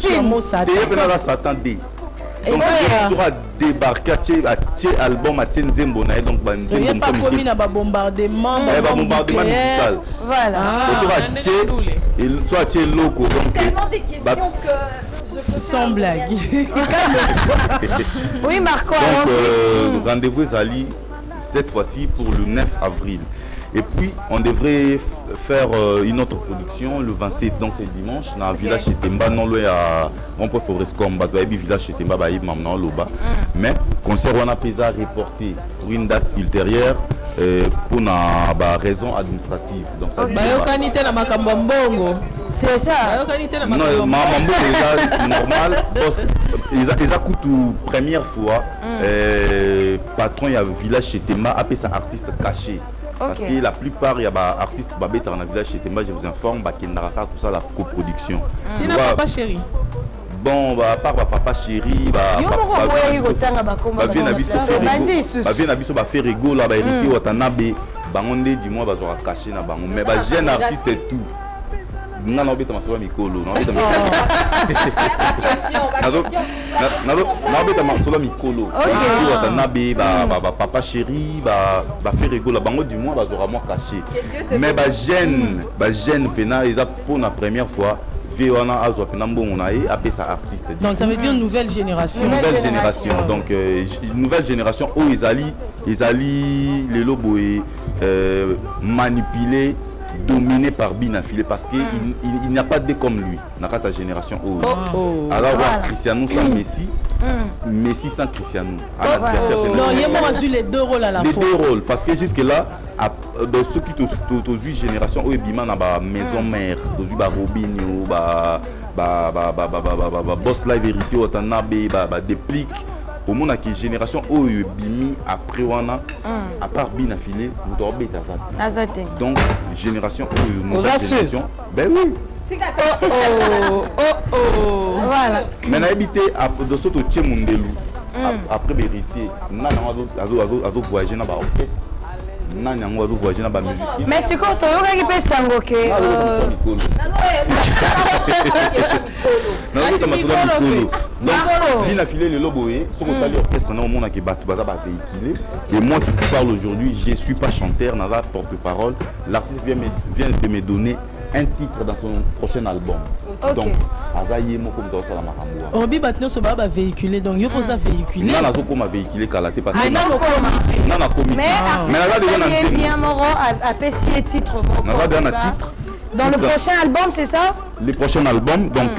il sera débarqué à album à Tchenzembo donc il n'y a pas commis à bombardement musical. Voilà. Soit tu es loco. Tellement des questions que sans blague. Oui Marco. Donc rendez-vous Zali cette fois-ci pour le 9 avril. Et puis on devrait faire une autre production le 27, donc c'est dimanche, dans le village chez Temba, non loin à Rond-Point Forestcom, village chez Temba, mais concert on a déjà reporté pour une date ultérieure pour une raison administrative. Donc c'est ça. Non, Mambo est normal. Ils ont coûté première fois. Patron il y a village chez Temba, appelé ça artiste caché. Parce que la plupart, il y a des artistes qui sont dans le village chez Temba, je vous informe, qu'il y a tout ça, la coproduction. Tu n'as papa chéri? Bon, à part papa chéri, Ferrigo, là, héritier Watanabe, Bangonde, du moins, va caché na bango. Mais jeune artiste et tout. Non, non, bête ma soeur Mikolo. Non, bête ma soeur Mikolo. Watanabe, papa chéri, Ferrigo, la bango du moins, va vraiment caché. Mais jeune pena, ils ont pour la première fois. Donc ça veut dire nouvelle génération. Nouvelle génération. Donc nouvelle génération où ils allaient les lobos manipulés, dominés par Binafilé parce qu'il n'y a pas de comme lui dans ta génération. Alors Cristiano sans Messi. Messi sans Cristiano. Non, il y a les deux rôles à la fois. Les deux rôles parce que jusque là dans ceux qui ont 8 générations où Bima na ba maison mère, Robinho, boss live héritier Watanabe déplique au monde qui génération oyo bimi après wana à part bien affilé vous dormez azate donc génération oyo génération ben oui voilà mais na habité de soto tche mundelu après héritier na azo voyager na ba orchestre na nyango azo voyager na ba musicien mais c'est quand on yoka ki pesa ngoke donc bien affilé le loboé ce qu'on t'a orchestre na monde qui batu baza ba véhiculer et moi qui parle aujourd'hui je suis pas chanteur na la porte-parole l'artiste vient de me donner un titre dans son prochain album. Okay. Donc, Azaye moko mto sala makambo. Obi batno so ba véhiculer donc yo posa véhiculer. Na nazo koma véhiculer kalaté parce que na na comité. Mais là déjà bien moro a pessier titre moko. Na déjà un titre. Dans le prochain album, c'est ça? Le prochain album, donc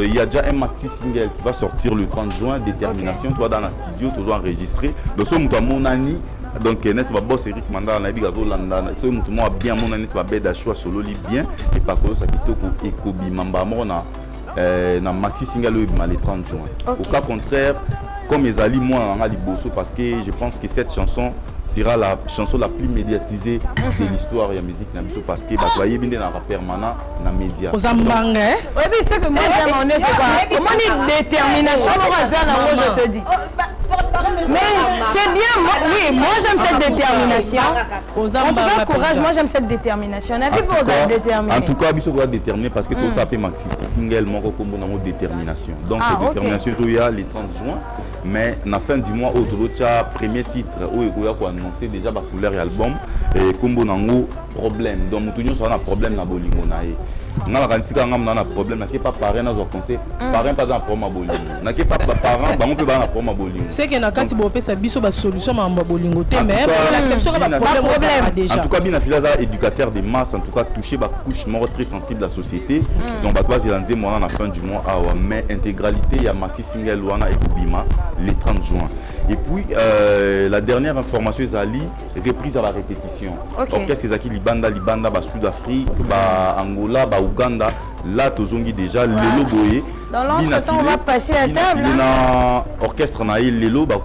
il y a déjà un maxi single qui va sortir le 30 juin, Détermination, toi dans la studio, tu dois enregistrer. Donc ce mon ami donc net va boss Eric Manda na biga zolanda so mutu mo bien mon net va beda choix solo li bien et pas que ça kitoko ekobi mamba mona na maxi single le 30 juin. Au cas contraire comme Ezali moi na liboso parce que je pense que cette chanson sera la chanson la plus médiatisée de l'histoire de la musique na biso parce que ba toyer binde na permanent na média. Aux ambanga oui mais c'est que moi j'aime c'est quoi comment une détermination moi je te dis. Mais c'est bien, moi j'aime cette détermination. En tout cas, courage, moi j'aime cette détermination. On a vu pour vous déterminer. En tout cas, il faut déterminer parce que tout ça fait maxi single, mon comme détermination. Donc cette détermination, il y a le 30 juin. Mais à la fin du mois, il y a premier titre où il y a annoncé déjà la couleur et album. Et comme on a un problème. Donc nous avons un problème dans le bolingo. On a un problème, on n'a pas parrain dans un conseil. Parrain pas dans un problème à bolingo. On n'a pas parrain, on peut pas dans un problème à bolingo. C'est que quand il y a une solution à bolingo, mais l'acception n'est pas un problème déjà. En tout cas, bien affilié éducateur des masses, en tout cas touché la couche très sensible de la société. Donc bah il a dit moi à la fin du mois mais intégralité il y a Maki Single Wana et Kubima le 30 juin. Et puis la dernière information Zali reprise à la répétition. Orchestre Zaki Libanda ba Sud-Afrique, ba Angola, ba Ouganda, là tozongi déjà Lelo Boye. Dans l'entretemps on va passer à table. Orchestre na Lelo ba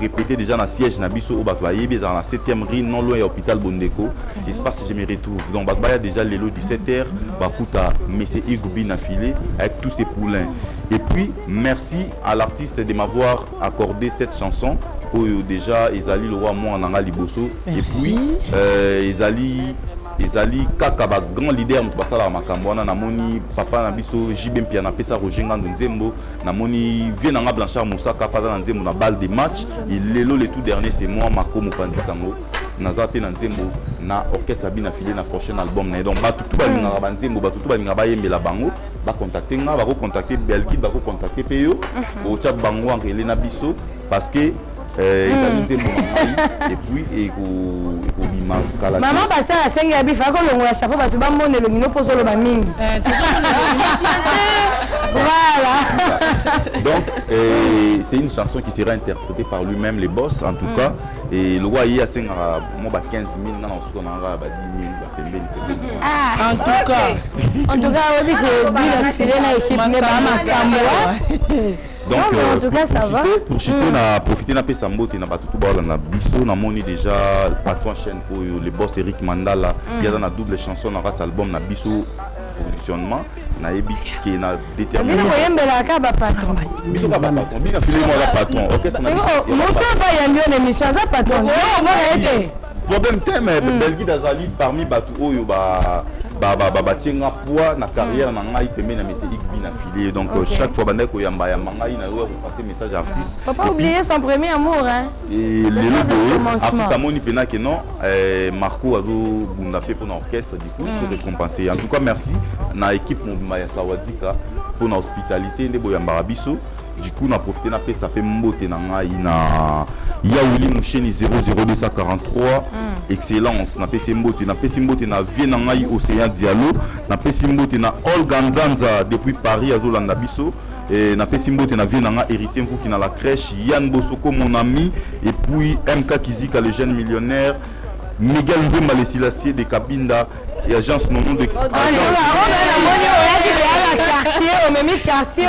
répéter déjà na siège na biso au Batwaye dans la 7e rue non loin à l'hôpital Bondeko. J'espère que je me retrouve. Donc Batwaye déjà Lelo 17h, Bakuta Monsieur Igoubi na filé avec tous ses poulains. Et puis merci à l'artiste de m'avoir accordé cette chanson. Déjà Ezali le roi moi en liboso. Et puis Ezali kaka ba grand leader mu basala makambo na moni papa na biso JB Mpia na pesa Roger Ngando Nzembo na moni vie na Blanchard Moussaka pa na Nzembo na balle des matchs et lelo le tout dernier c'est moi Marco Mopandi Sango nazate na Nzembo na orchestre bina filé na prochain album na donc ba tout ba linga ba Nzembo ba tout ba linga ba yembela bango ba contacter nga ba ko contacter Belkid ba ko contacter Peyo o tcha bango en relé na biso parce que et puis maman pasteur a 5 ya bifa ko longola chapeau batu ba mone le ngino poso lo ba mingi voilà donc c'est une chanson qui sera interprétée par lui-même les boss en tout cas et le roi y a 5 mo ba 15 000 na on a ba 10 000 ba tembeli en tout cas on dit que bila filena équipe ne ba makambo. Donc, en tout cas, ça va. Pour chiter, na profiter na pesa mbote na batutu ba na biso na moni déjà patron chaîne pour les boss Eric Mandala il y a dans double chanson dans cet album na biso positionnement na ebi qui na déterminé. Mais yembela ka ba patron. Biso ka ba patron, bina filé moi la patron. Orchestre na. Mon papa ba yambi on émission za patron. Oh, bon été. Problème thème Belgi d'Azali parmi batu oyo ba tienga poids na carrière na ngai pemé na monsieur Igbi na filé donc chaque fois bande ko yamba ngai na yo passer message artiste. Faut pas oublier son premier amour hein. Et le logo Afrika moni pena que non Marco azo bunda fait pour l'orchestre du coup pour récompenser. En tout cas merci na équipe Mobima ya Sawadika pour l'hospitalité de boyamba biso. Du coup, on a profité de ça fait mbote na ngai na Yaouli Moucheni 00243 excellence na pesi mbote na vie na ngai Océan Diallo na pesi mbote na Olga Nzanza depuis Paris azolanda biso et na pesi mbote na vie na nga héritier mvuki na la crèche Yann Bosoko mon ami et puis MK Kizika le jeune millionnaire Miguel Mbemba le Silassier de Kabinda Et agence non de quartier,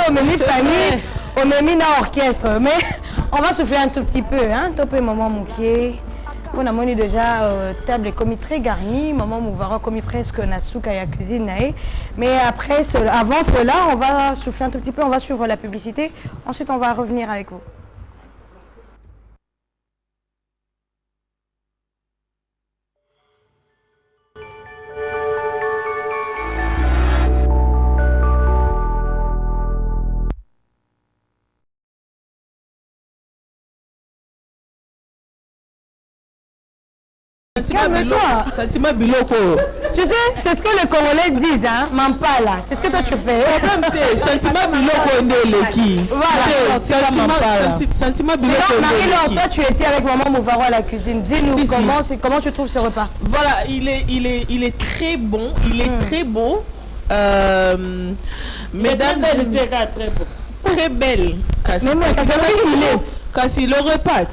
on met famille, on met orchestre. Mais on va souffler un tout petit peu, hein. Top et maman moukier. On a moni déjà table et commis très garni, maman mouvara commis presque nasuka ya cuisine. Mais après, avant cela, on va souffler un tout petit peu, on va suivre la publicité. Ensuite, on va revenir avec vous. Sentiment biloko. Tu sais, c'est ce que les Congolais disent, hein, Mampala. C'est ce que toi tu fais. Sentiment biloko ndéleki. Voilà. Sentiment biloko ndéleki. Marie-Laure, toi tu étais avec maman Mouvaro à la cuisine. Dis-nous comment tu trouves ce repas. Voilà, il est très bon, il est très beau. Mesdames, très belle. Kasi le repas,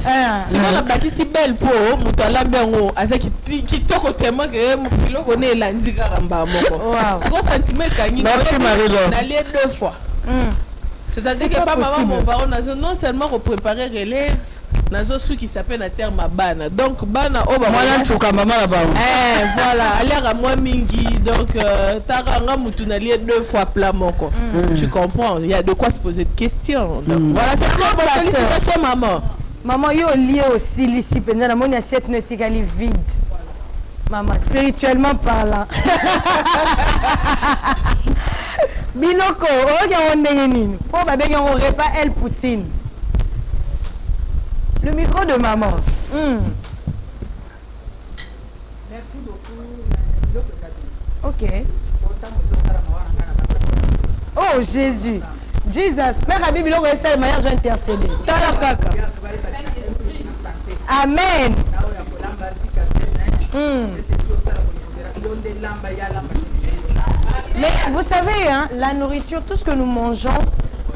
si on a bâti si belle peau, mutala bengo, avec qui toko tellement que mukilo connaît l'andiga ramba moko. C'est quoi sentiment kanyi? Merci Marie-Laure. D'aller 2 fois. C'est-à-dire que pas maman mon baron nazo non seulement repréparer relève, nazo ceux qui s'appelle la terre ma bana. Donc bana oh bah voilà tout comme maman là-bas. Voilà, aller à moi mingi. Donc taranga mutunali 2 fois plat moko. Tu comprends? Il y a de quoi se poser de questions. Donc voilà, c'est très bon. Félicitations maman. Maman yo lié aussi ici pendant la mon assiette nautically vide. Maman spirituellement parlant. Biloko, oh ya on nini. Oh ba ben on repas elle poutine. Le micro de maman. Merci beaucoup. Ok. Oh Jésus. Jesus. Mère Habib, il aurait essayé de manière de intercéder. Amen. Mais vous savez, hein, la nourriture, tout ce que nous mangeons,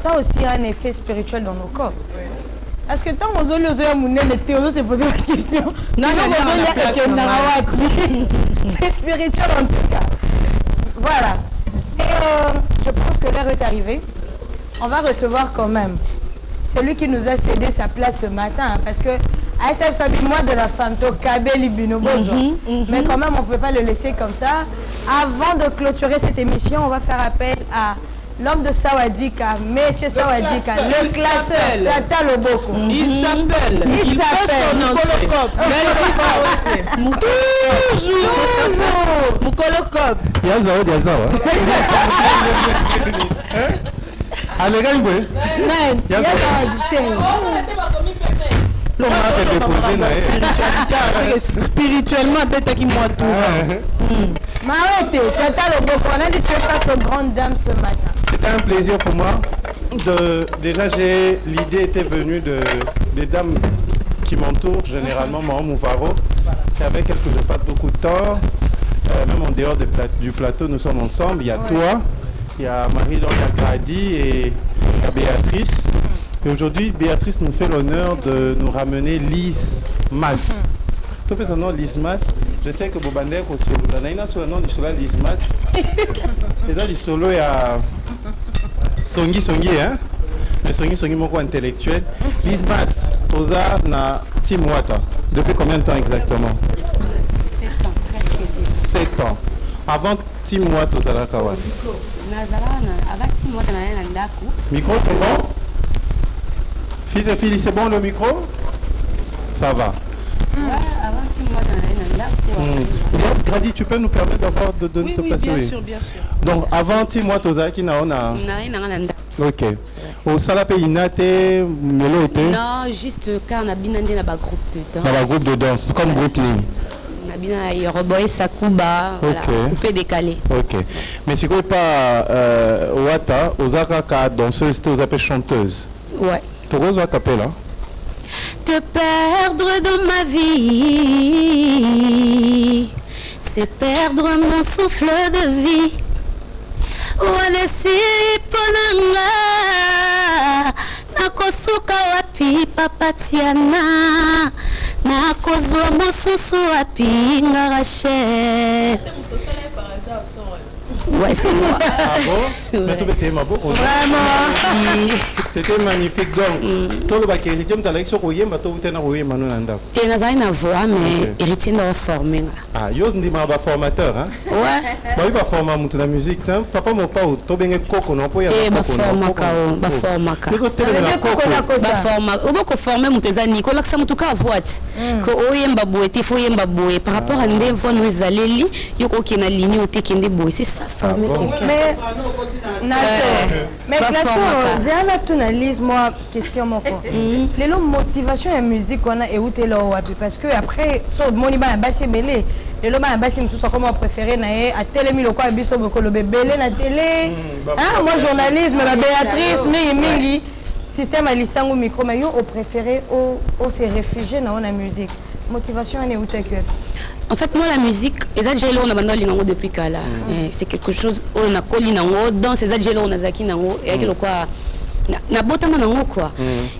ça aussi a un effet spirituel dans nos corps. Parce que tant qu'on a se poser la question. Non, c'est spirituel en tout cas. Voilà. Et je pense que l'heure est arrivée. On va recevoir quand même celui qui nous a cédé sa place ce matin. Parce que ASF Sabi, moi de la femme, Kabeli Binobozo. Mais quand même, on ne peut pas le laisser comme ça. Avant de clôturer cette émission, on va faire appel à l'homme de Sawadika, Monsieur Sawadika, le classeur, Tata Loboko. Il s'appelle Mukolokop. Toujours Mukolokop. Yazao. Allez, gagne-moi. Spirituellement, peut-être qu'il m'a tout. M'arrêtez, Tata Loboko, on a dit que tu es face aux grandes dames ce matin. C'était un plaisir pour moi. Déjà, l'idée était venue des dames qui m'entourent, généralement Maman Mouvaro. C'est avec elle que je passe beaucoup de temps. Même en dehors du plateau, nous sommes ensemble. Il y a toi, il y a Marie-Laure Gradi et il y a Béatrice. Et aujourd'hui, Béatrice nous fait l'honneur de nous ramener Lise Mas. Tout fait son nom Lise Mas. Je sais que Bobandek au solo. Il y a un nom de Lise Mas. Et dans le solo, il y a Songi, hein? Mais Songi moko intellectuel. Lise Mas, Toza na Team Wata. Depuis combien de temps exactement? 7 ans, presque 7 ans. Avant Team Wata, Toza Kawa. Avant Team Wata, micro, c'est bon? Fils et filles, c'est bon le micro? Ça va. Ouais, avant Team Wata, Grady, tu peux nous permettre d'avoir de te passer? Oui, bien sûr. Donc avant Team Wata, Toza qui n'a ok. Au Salapé Inate, Melo était? Non, juste quand on a bien dans le groupe de danse. Dans le groupe de danse, comme groupe Ning. On a bien Yoroboy Sakuba, voilà, coupé décalé. Ok. Mais c'est quoi pas Wata, Ozaka danseuse, Ozaka chanteuse? Ouais. Pourquoi Ozaka là? Te perdre dans ma vie, c'est perdre mon souffle de vie. Wanesi ponanga nakosuka wapi papatiana nakozwa mosusu wapi ngarache Ouais, c'est moi. Ah bon? Mais tu étais ma beaucoup. Vraiment. C'était magnifique. Donc, tout le baquet, tu me dis que tu es tu n'as rien à voir, mais héritier doit former. Ah, yo ndi ma formateur, hein? Ouais. Bah, il va former mutu la musique, hein? Papa mon pas ou to benga koko non po ya ba forma ka o, ba forma ka. Ba forma. O ba ko former mutu za Nicolas que ça mutu ka voite. Que o yemba boete, fo yemba boe par rapport à ndé vo no ezaleli, yo ko kina ligne o te kende boe, c'est ça former quelqu'un. Mais Zéana Tunalise, moi, question mon corps. Les motivation et musique on a et où t'es là parce que après, so moni ba basse belé. Les lots ba basse nous comme préféré na à télé mi lokwa biso boko le belé na télé. Ah moi journalisme la Béatrice mingi système à lisango micro mais yo au préféré au se réfugier na on a musique. Motivation est où t'es que en fait, moi, la musique, les adjectifs, on a bandé depuis Kala. C'est quelque chose, on a collé dans ces adjectifs, on a zaki nango, et avec le quoi, na botama nango quoi.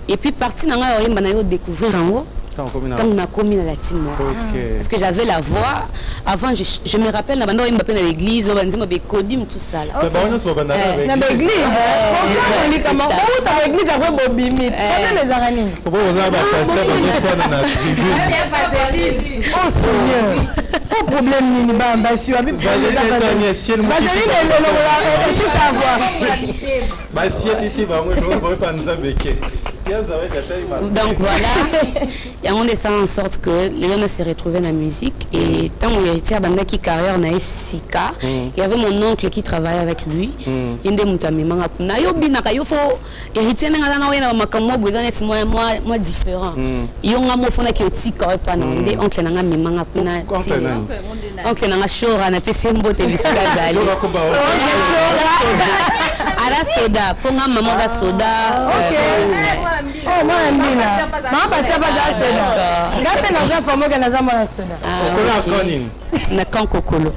Et puis parti nango, on a découvrir nango. Quand on a commis dans la team, parce que j'avais la voix. Avant, je me rappelle, on a à l'église, on a dit codim tout ça. Là. Na l'église. Comment on l'église avec Bobimi. Comment les aranis? Oh Seigneur. Pas problème ni ba mbasi abi. Vaseline le sous savoir. Bah si ici va moi on va pas nous abequer. Donc voilà, il y a un dessin en sorte que Léona s'est retrouvée dans la musique et tant mon héritier a qui carrière na Sika, il y avait mon oncle qui travaillait avec lui. Il y a des gens qui yo bina kayo fo héritier na ngana na makamwa bwezana moi différent. Yo ngamo fona ki otika pa na ndé oncle na ngami manga kuna ti. Oncle na ngashora na pese mbote bisika dali. Ara soda, ponga maman ga soda. Oh, moi, je suis là. Je passe pas à soda. Regarde, nous avons formé que nous avons la soda. On a quand Kokolo.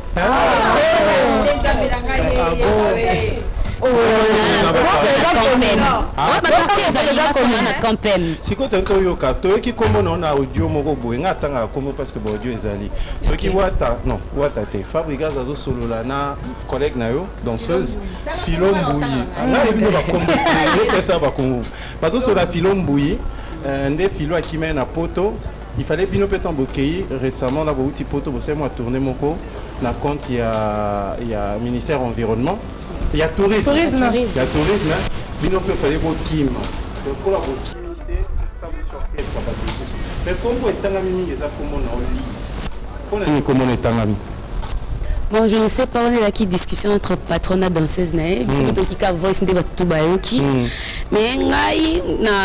Si tu as yoka, tu qui comme on a audio moko boenga tanga comme parce que audio ezali. Tu qui wata non wata te Fabrigas azo solo la na collègue na yo danseuse Philo Mbouyi. Na ebino ba kombo. Yo pesa ba kombo. Parce que la Philo Mbouyi ndé Philo akimé na poto. Il fallait bien peut-être embouquer récemment là beaucoup de poto c'est moi tourner mon co na compte il y a ministère environnement. Il y a tourisme. Il y a tourisme. Mais on peut faire beaucoup de kim. Donc, on a beaucoup de mais comment est-ce que bon, je ne sais pas, on est là qui discussion entre patronat danseuse naïve, c'est plutôt qui a voice de tout bayoki. Mais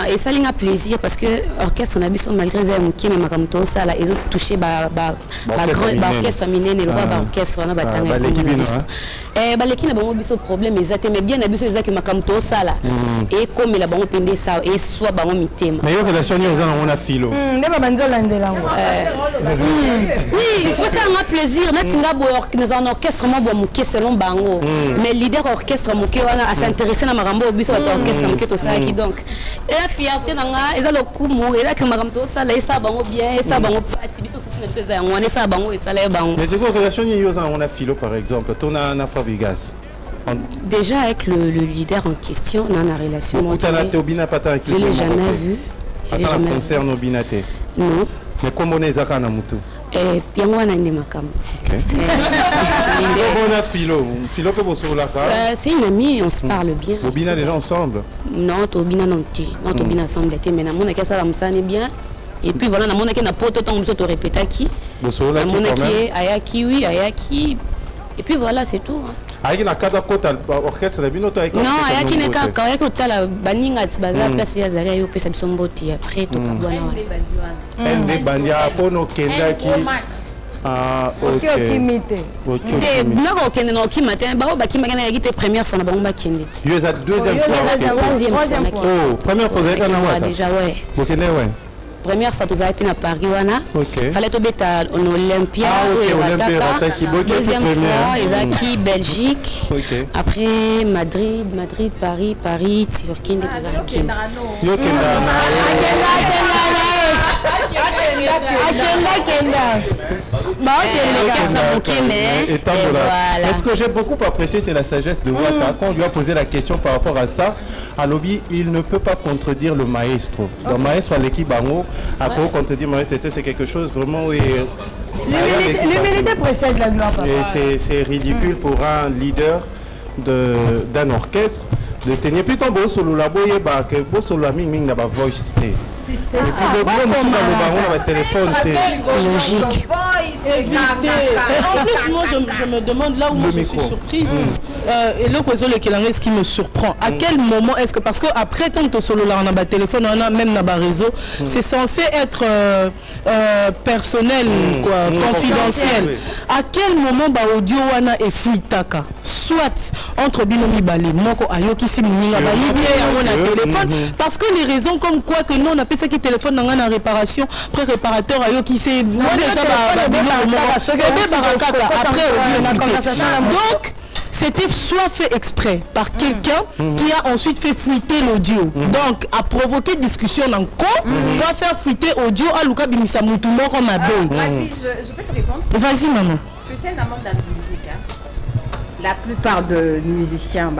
et ça a plaisir parce que l'orchestre on a besoin malgré ça qui mais comme tout ça là ils ont touché orchestre miné et le orchestre on a batanga et l'équipe n'a pas besoin problème exactement mais bien a besoin exactement comme tout ça là et comme il a bon pendé ça et soit bon mitema mais yo relation on a Philo ne pas banzola ndela oui il faut ça un plaisir na tinga bo un orchestre moi bon muké selon bango mais leader orchestre muké wana à s'intéresser na marambo biso orchestre muké to ça qui donc et la fierté nanga eza le kumu et là que marambo to ça là ça bango bien et ça bango pas si biso sous na biso za ngwana ça bango et ça là bango mais c'est quoi relation yo on a Philo par exemple ton na Fabrigas déjà avec le leader en question on a une relation moi je l'ai jamais vu elle jamais concerne Obinate non mais comment on est zaka na mutu yango wana nde makambo c'est une amie on se parle bien Obina déjà ensemble non Obina non ti non Obina ensemble mais na mona ça va me bien et puis voilà na mona na poto tant nous to répéter qui na mona qui ayaki oui ayaki et puis voilà c'est tout ayaki na kada kota orchestre bino to ayaki non ayaki ne ka ayaki otala baninga baza place ya zali ayo pesa biso mboti après to kabwana LD bandia pono kendaki ah ok non ok non qui matin ba ba qui magana yaki te première fois na bango ba kende yo za deuxième fois oh première fois za kana wata déjà ouais ok ne ouais première fois tous à Paris wana fallait tomber en Olympia deuxième fois Ezaki Belgique après Madrid Paris Turquie Et ce que j'ai beaucoup apprécié, c'est la sagesse de Wata. Quand on lui a posé la question par rapport à ça, à Lobby, il ne peut pas contredire le maestro. Le maestro à l'équipe Bango, à quoi contredire le maestro, c'est quelque chose vraiment où l'humilité précède la gloire. Et c'est ridicule pour un leader d'un orchestre de tenir plutôt beau solo la boye ba que beau solo la ming na ba voice té. C'est ça. Le gros monsieur dans le baron va téléphone té. Logique. En plus, moi, je me demande là où moi je suis surprise. Et le poison le Kélangue, ce qui me surprend, à quel moment est-ce que, parce que après tant que solo là, on a téléphone, on a même un réseau, c'est censé être personnel, quoi, confidentiel. À quel moment ba audio wana et fuitaka, soit entre binomi balé, moko ayoki si minga ba yibie ya on a téléphone, parce que les raisons comme quoi que nous on appelle ça qui téléphone dans la réparation, après réparateur ayoki c'est moi ça donc c'était soit fait exprès par quelqu'un qui a ensuite fait fuiter l'audio, donc a provoqué discussion en co, doit faire fuiter audio à Luka Binissa Moutoumor en abeille. Je peux te répondre? Vas-y maman. Tu sais, dans le monde de la musique, la plupart de musiciens,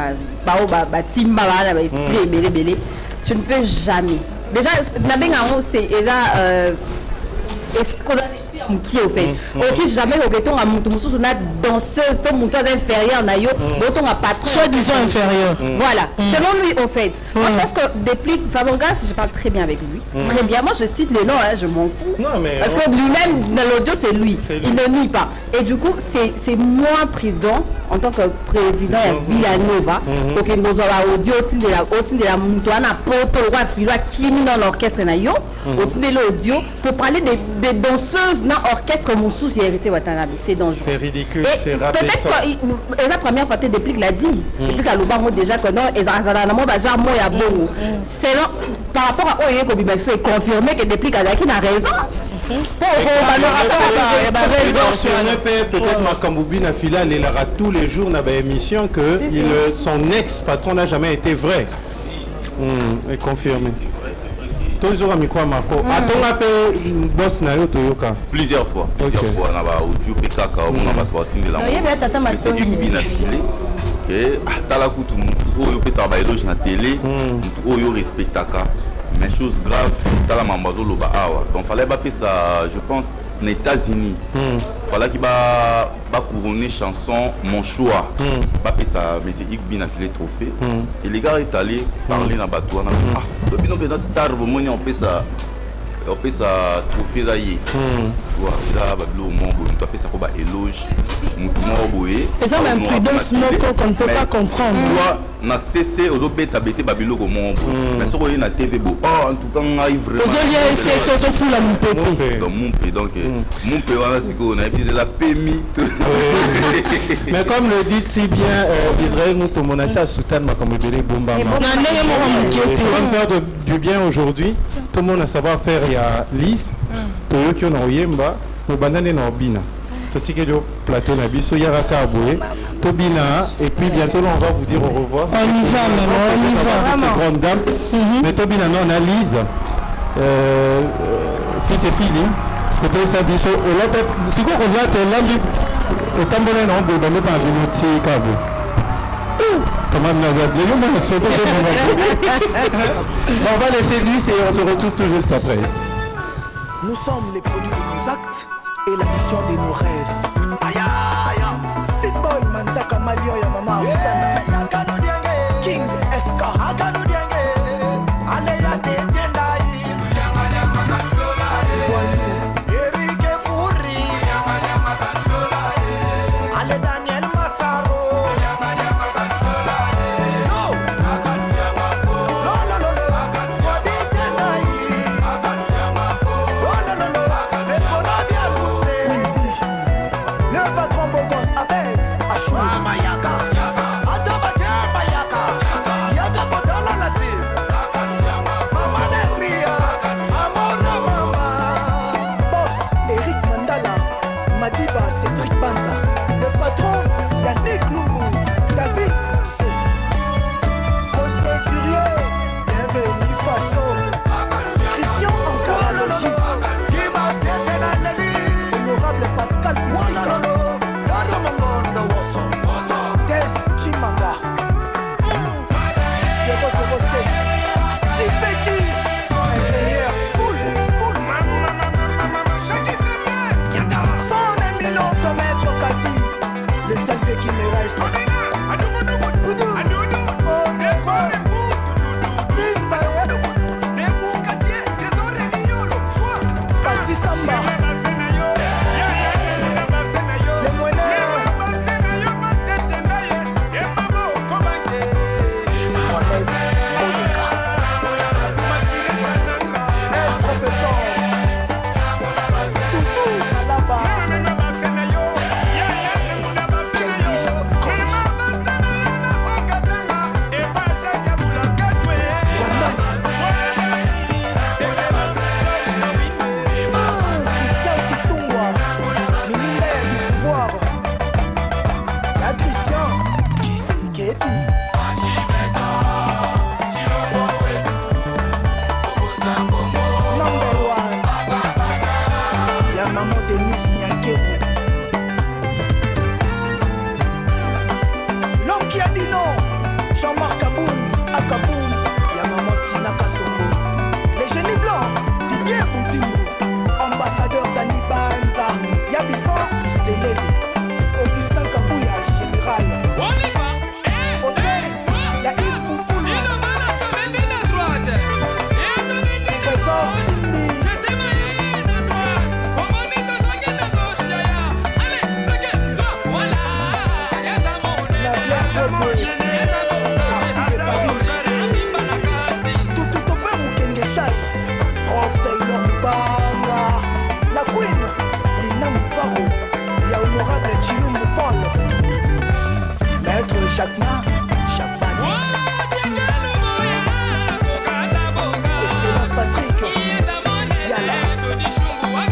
tu ne peux jamais. Déjà, c'est qui au fait ok jamais que ton a danseuse ton monteur inférieur na yo d'autres a patron soit disons inférieur voilà selon lui au fait moi je pense que depuis Favongas je parle très bien avec lui très bien moi je cite les noms je m'en fous parce que lui-même dans l'audio c'est lui il ne nie pas et du coup c'est moins prudent en tant que président de Villanova ok nous avons audio au de la Moutouana poto roi filo qui dans l'orchestre na yo au de l'audio pour parler des danseuses dans l'orchestre Moussou c'est dangereux c'est ridicule c'est rabaissant peut-être que la première fois déplique l'a dit depuis qu'à l'Ouba déjà que non et ça moi ya bon c'est par rapport à Oye Kobibaxo est confirmé que déplique a raison. Peut-être Makambubi n'a filé à tous les jours dans l'émission que son ex-patron n'a jamais été vrai. Est confirmé. Toujours à micro Marco. A-t-on appelé boss Nayo Toyoka? Plusieurs fois. On a audio PKK, on a battu de la c'est du qui vient et à la coupe tout le monde peut savoir éloge na télé tout le monde respecte ça mais chose grave dans la mambazo loba awa donc fallait pas faire ça je pense aux États-Unis fallait qu'il va couronner chanson mon choix pas faire ça mais c'est Igbi a filé trophée et les gars est allé parler dans bateau on a depuis nous dans star on fait ça trophée d'ailleurs tu vois là bablo mon bon tu fait ça comme éloge et ça même prudence qu'on ne peut pas comprendre na cessé au bêta bêté babilo comme mon mais ce qu'on a na TV en tout cas on a vraiment c'est au fou la mon pépé donc mon pépé on a si qu'on a dit de la PMI mais comme le dit si bien Israël nous tout mon à soutenir ma comme belé bomba on faire du bien aujourd'hui tout le monde a savoir faire il y a Lise Toyokyo na Oyemba no banane na Obina Totike le plateau na biso Yaraka Aboué Tobina et puis bientôt on va vous dire au revoir. On y va maman, on y va vraiment. Grande dame. Mais Tobina non analyse fils et fille c'était ça biso et là si quoi on va te l'ami au tambourin non de donner par génétique Cabo. Comment on va laisser Lise et on se retrouve tout juste après. Nous sommes les produits de nos actes et l'addition de nos rêves. Aïe aïe, c'est boy Manzaka Malio ya mama Osana. King SK.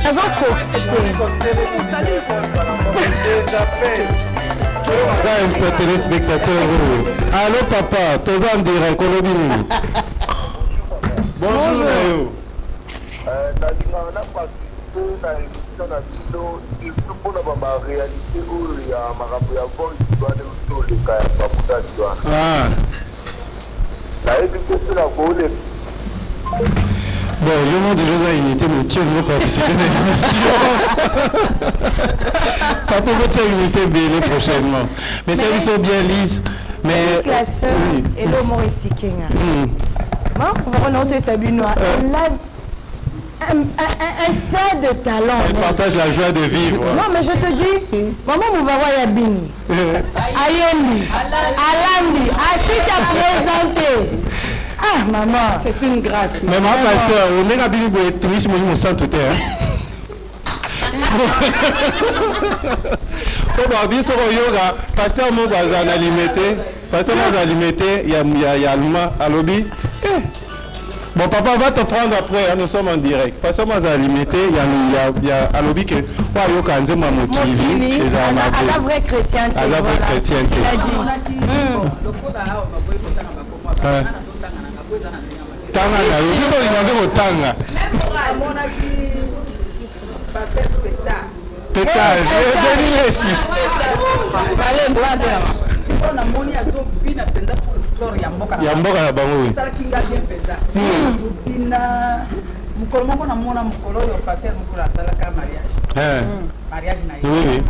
Un peu téléspectateur. Allô papa, tous en direct, Colobini. Bonjour Nayo. Bon, le monde de Josa, il était mon qui ne participer à l'émission. Pas pour votre unité BL prochainement. Mais ça lui sont bien lisse. Mais. Classeur et l'homme est ticking. Bon, on va renouer Sabino. Un tas de talents. Elle partage la joie de vivre. Non, mais je te dis, maman Mouvara Yabini, Ayembi, Alandi, Assis à présenter. Ah, maman, c'est une grâce. Mais moi, pasteur, on est rabbi pour être touriste, moi, je me sens tout terre. Bon, bientôt, yoga, pasteur, moi, je vais alimenter. Pasteur, moi, je vais alimenter. Il y a Aluma, à lobby. Bon, papa va te prendre après, hein, nous sommes en direct. Parce que moi, j'ai limité, il y a un lobby qui est à la vraie chrétienne. À la vraie chrétienne. Tanga, il y a tanga. Pétage, venez ici. Yamboka na bango. Sarkinga bien pesa. Bina mukolo moko na mona mukolo yo passer mukolo sala ka mariage. Mariage na yo. Oui.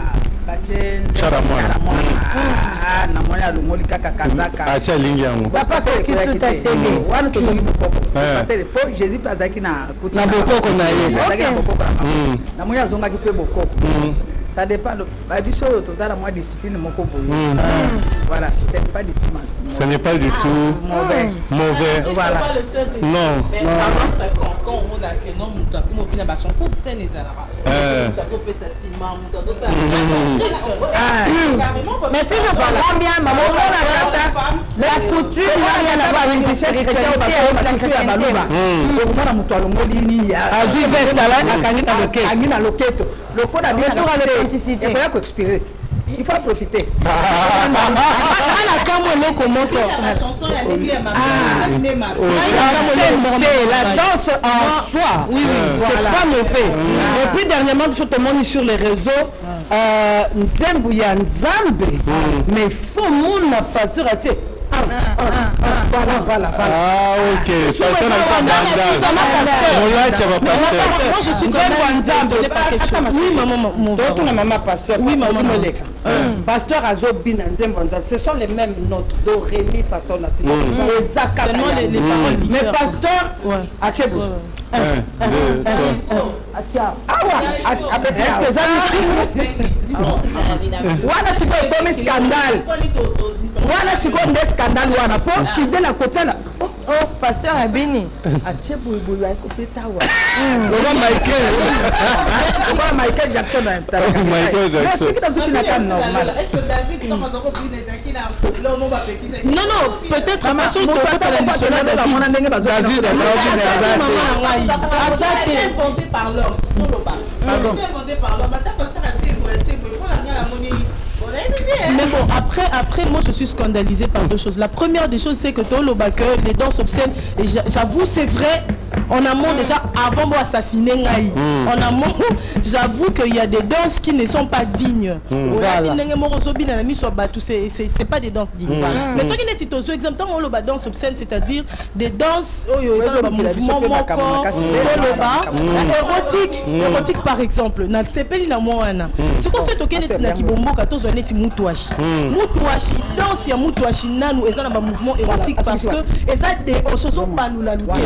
Bache Charamona. Na mona lumoli kaka kazaka. Acha lingi yango. Papa ko kisu ta sebe. Wana to ngi bokoko. Passer po Jésus pazaki na na bokoko na ye. Na mona zonga ki pe bokoko. Ça dépend de la discipline, voilà, c'est pas du tout mal. Ce n'est pas du tout mauvais. Voilà. Non. Quand on a que non, on a comme une chanson, c'est les arabes. Mais si je comprends bien, maman, la couture n'a rien à voir avec la chrétienté. Le code a bien l'authenticité. Il faut profiter. La chanson, la danse en soi. Oui, c'est pas mauvais. Et puis dernièrement, je te montre sur les réseaux, Nzembu ya Nzambe, mais il faut mon pasteur à tirer. Voilà. Ah, ok. Moi, je suis comme oui, maman, pasteur. Oui, maman, pasteur Azobin, ce sont les mêmes notes. Do, ré, mi, façon, la seulement les paroles différentes. Mais pasteur, Achebou. Wana siko etomi scandale. Wana siko nde scandale wana po fidèle à côté là. Oh pasteur Abini. Achebou ibulu akopeta wa. Michael Jackson a Michael Jackson. Est-ce que David non, peut-être à ma soeur de inventé par l'homme. Inventé par l'homme. Mais bon, après, moi je suis scandalisée par deux choses. La première des choses, c'est que les danses obscènes, et j'avoue, c'est vrai, en amont déjà, avant moi assassiner Ngaï, en amont, j'avoue qu'il y a des danses qui ne sont pas dignes. C'est pas des danses dignes. Mais ce qui est exemple, on danse obscène, c'est-à-dire des danses, mouvements, érotique par exemple. Ce qu'on fait au Kenya, c'est neti mutuashi danse ya mutuashi nanu eza na ba mouvement érotique parce que eza des ososo balula luke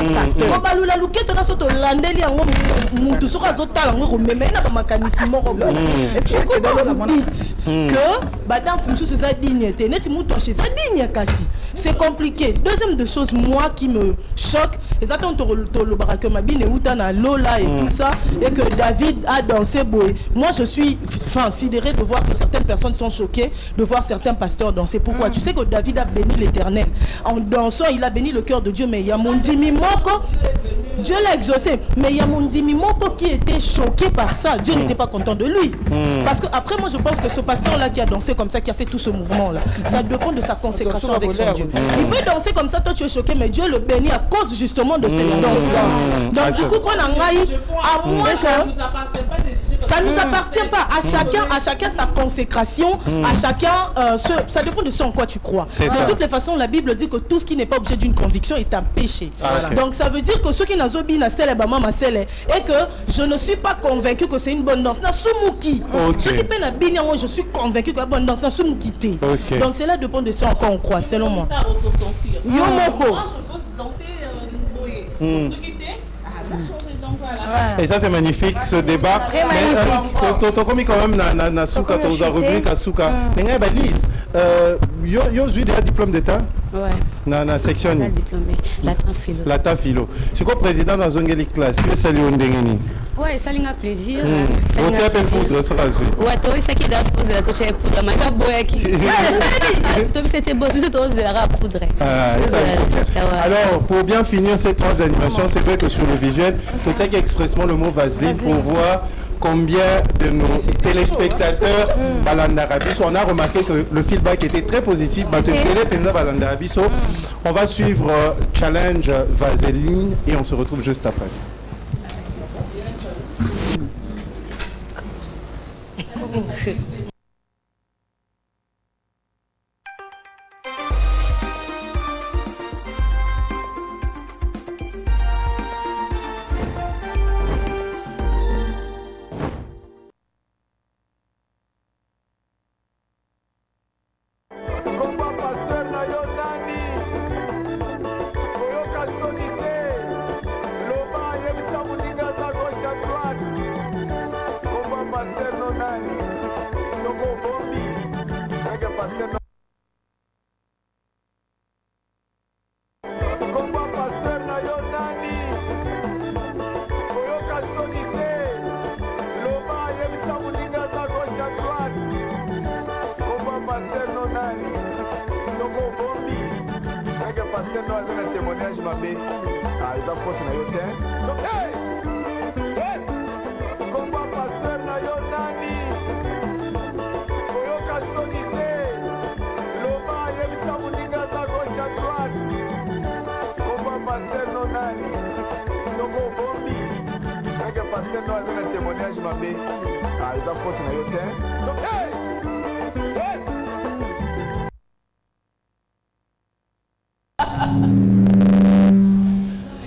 ko balula luke to na soto landeli yango mutu soka zotala ngo rememe na ba makanisi moko tu comprends vous dites que ba danse mususu eza digne te neti mutuashi eza digne kasi c'est compliqué. Deuxième de choses, moi qui me choque, exactement le baraque Mabine et Outana Lola et tout ça, et que David a dansé Boé. Moi, je suis sidéré de voir que certaines personnes sont choquées de voir certains pasteurs danser. Pourquoi? Tu sais que David a béni l'Éternel. En dansant, il a béni le cœur de Dieu, mais il y a Mondimi Moko, Dieu l'a exaucé, mais il y a Mondimi Moko qui était choqué par ça. Dieu n'était pas content de lui. Parce que après, moi, je pense que ce pasteur-là qui a dansé comme ça, qui a fait tout ce mouvement-là, ça dépend de sa consécration avec son Dieu. Il peut danser comme ça, toi tu es choqué, mais Dieu le bénit à cause justement de cette danse-là. Donc du coup, à moins que ça ne nous appartient pas. À chacun sa consécration, à chacun, ça dépend de ce en quoi tu crois. De toutes les façons, la Bible dit que tout ce qui n'est pas objet d'une conviction est un péché. Donc ça veut dire que ceux qui n'ont pas et que je ne suis pas convaincu que c'est une bonne danse. Ceux qui peuvent bien, je suis convaincu que c'est une bonne danse. Donc c'est là dépend de ce en quoi on croit, selon moi. Yo Moko. Et ça c'est magnifique ce débat. Très magnifique. Comme quand même na souka to za rubrique à souka. Nenga balise. Yo eu déjà diplôme d'état. Ouais. Na section. Ça diplômé. Latin philo. Latin philo. C'est quoi président dans une classe? Yo salut ondengeni. Ouais, ça lui a plaisir. On t'a appelé foudre sur la zone. Ouais, toi ça qui date poser la touche poudre, mais pas boya qui. Toi c'était beau, c'est toi la poudre. Alors, pour bien finir cette tranche d'animation, c'est vrai que sur le visuel, tu as expressément le mot Vaseline pour voir combien de nos téléspectateurs on a remarqué que le feedback était très positif. On va suivre Challenge Vaseline et on se retrouve juste après.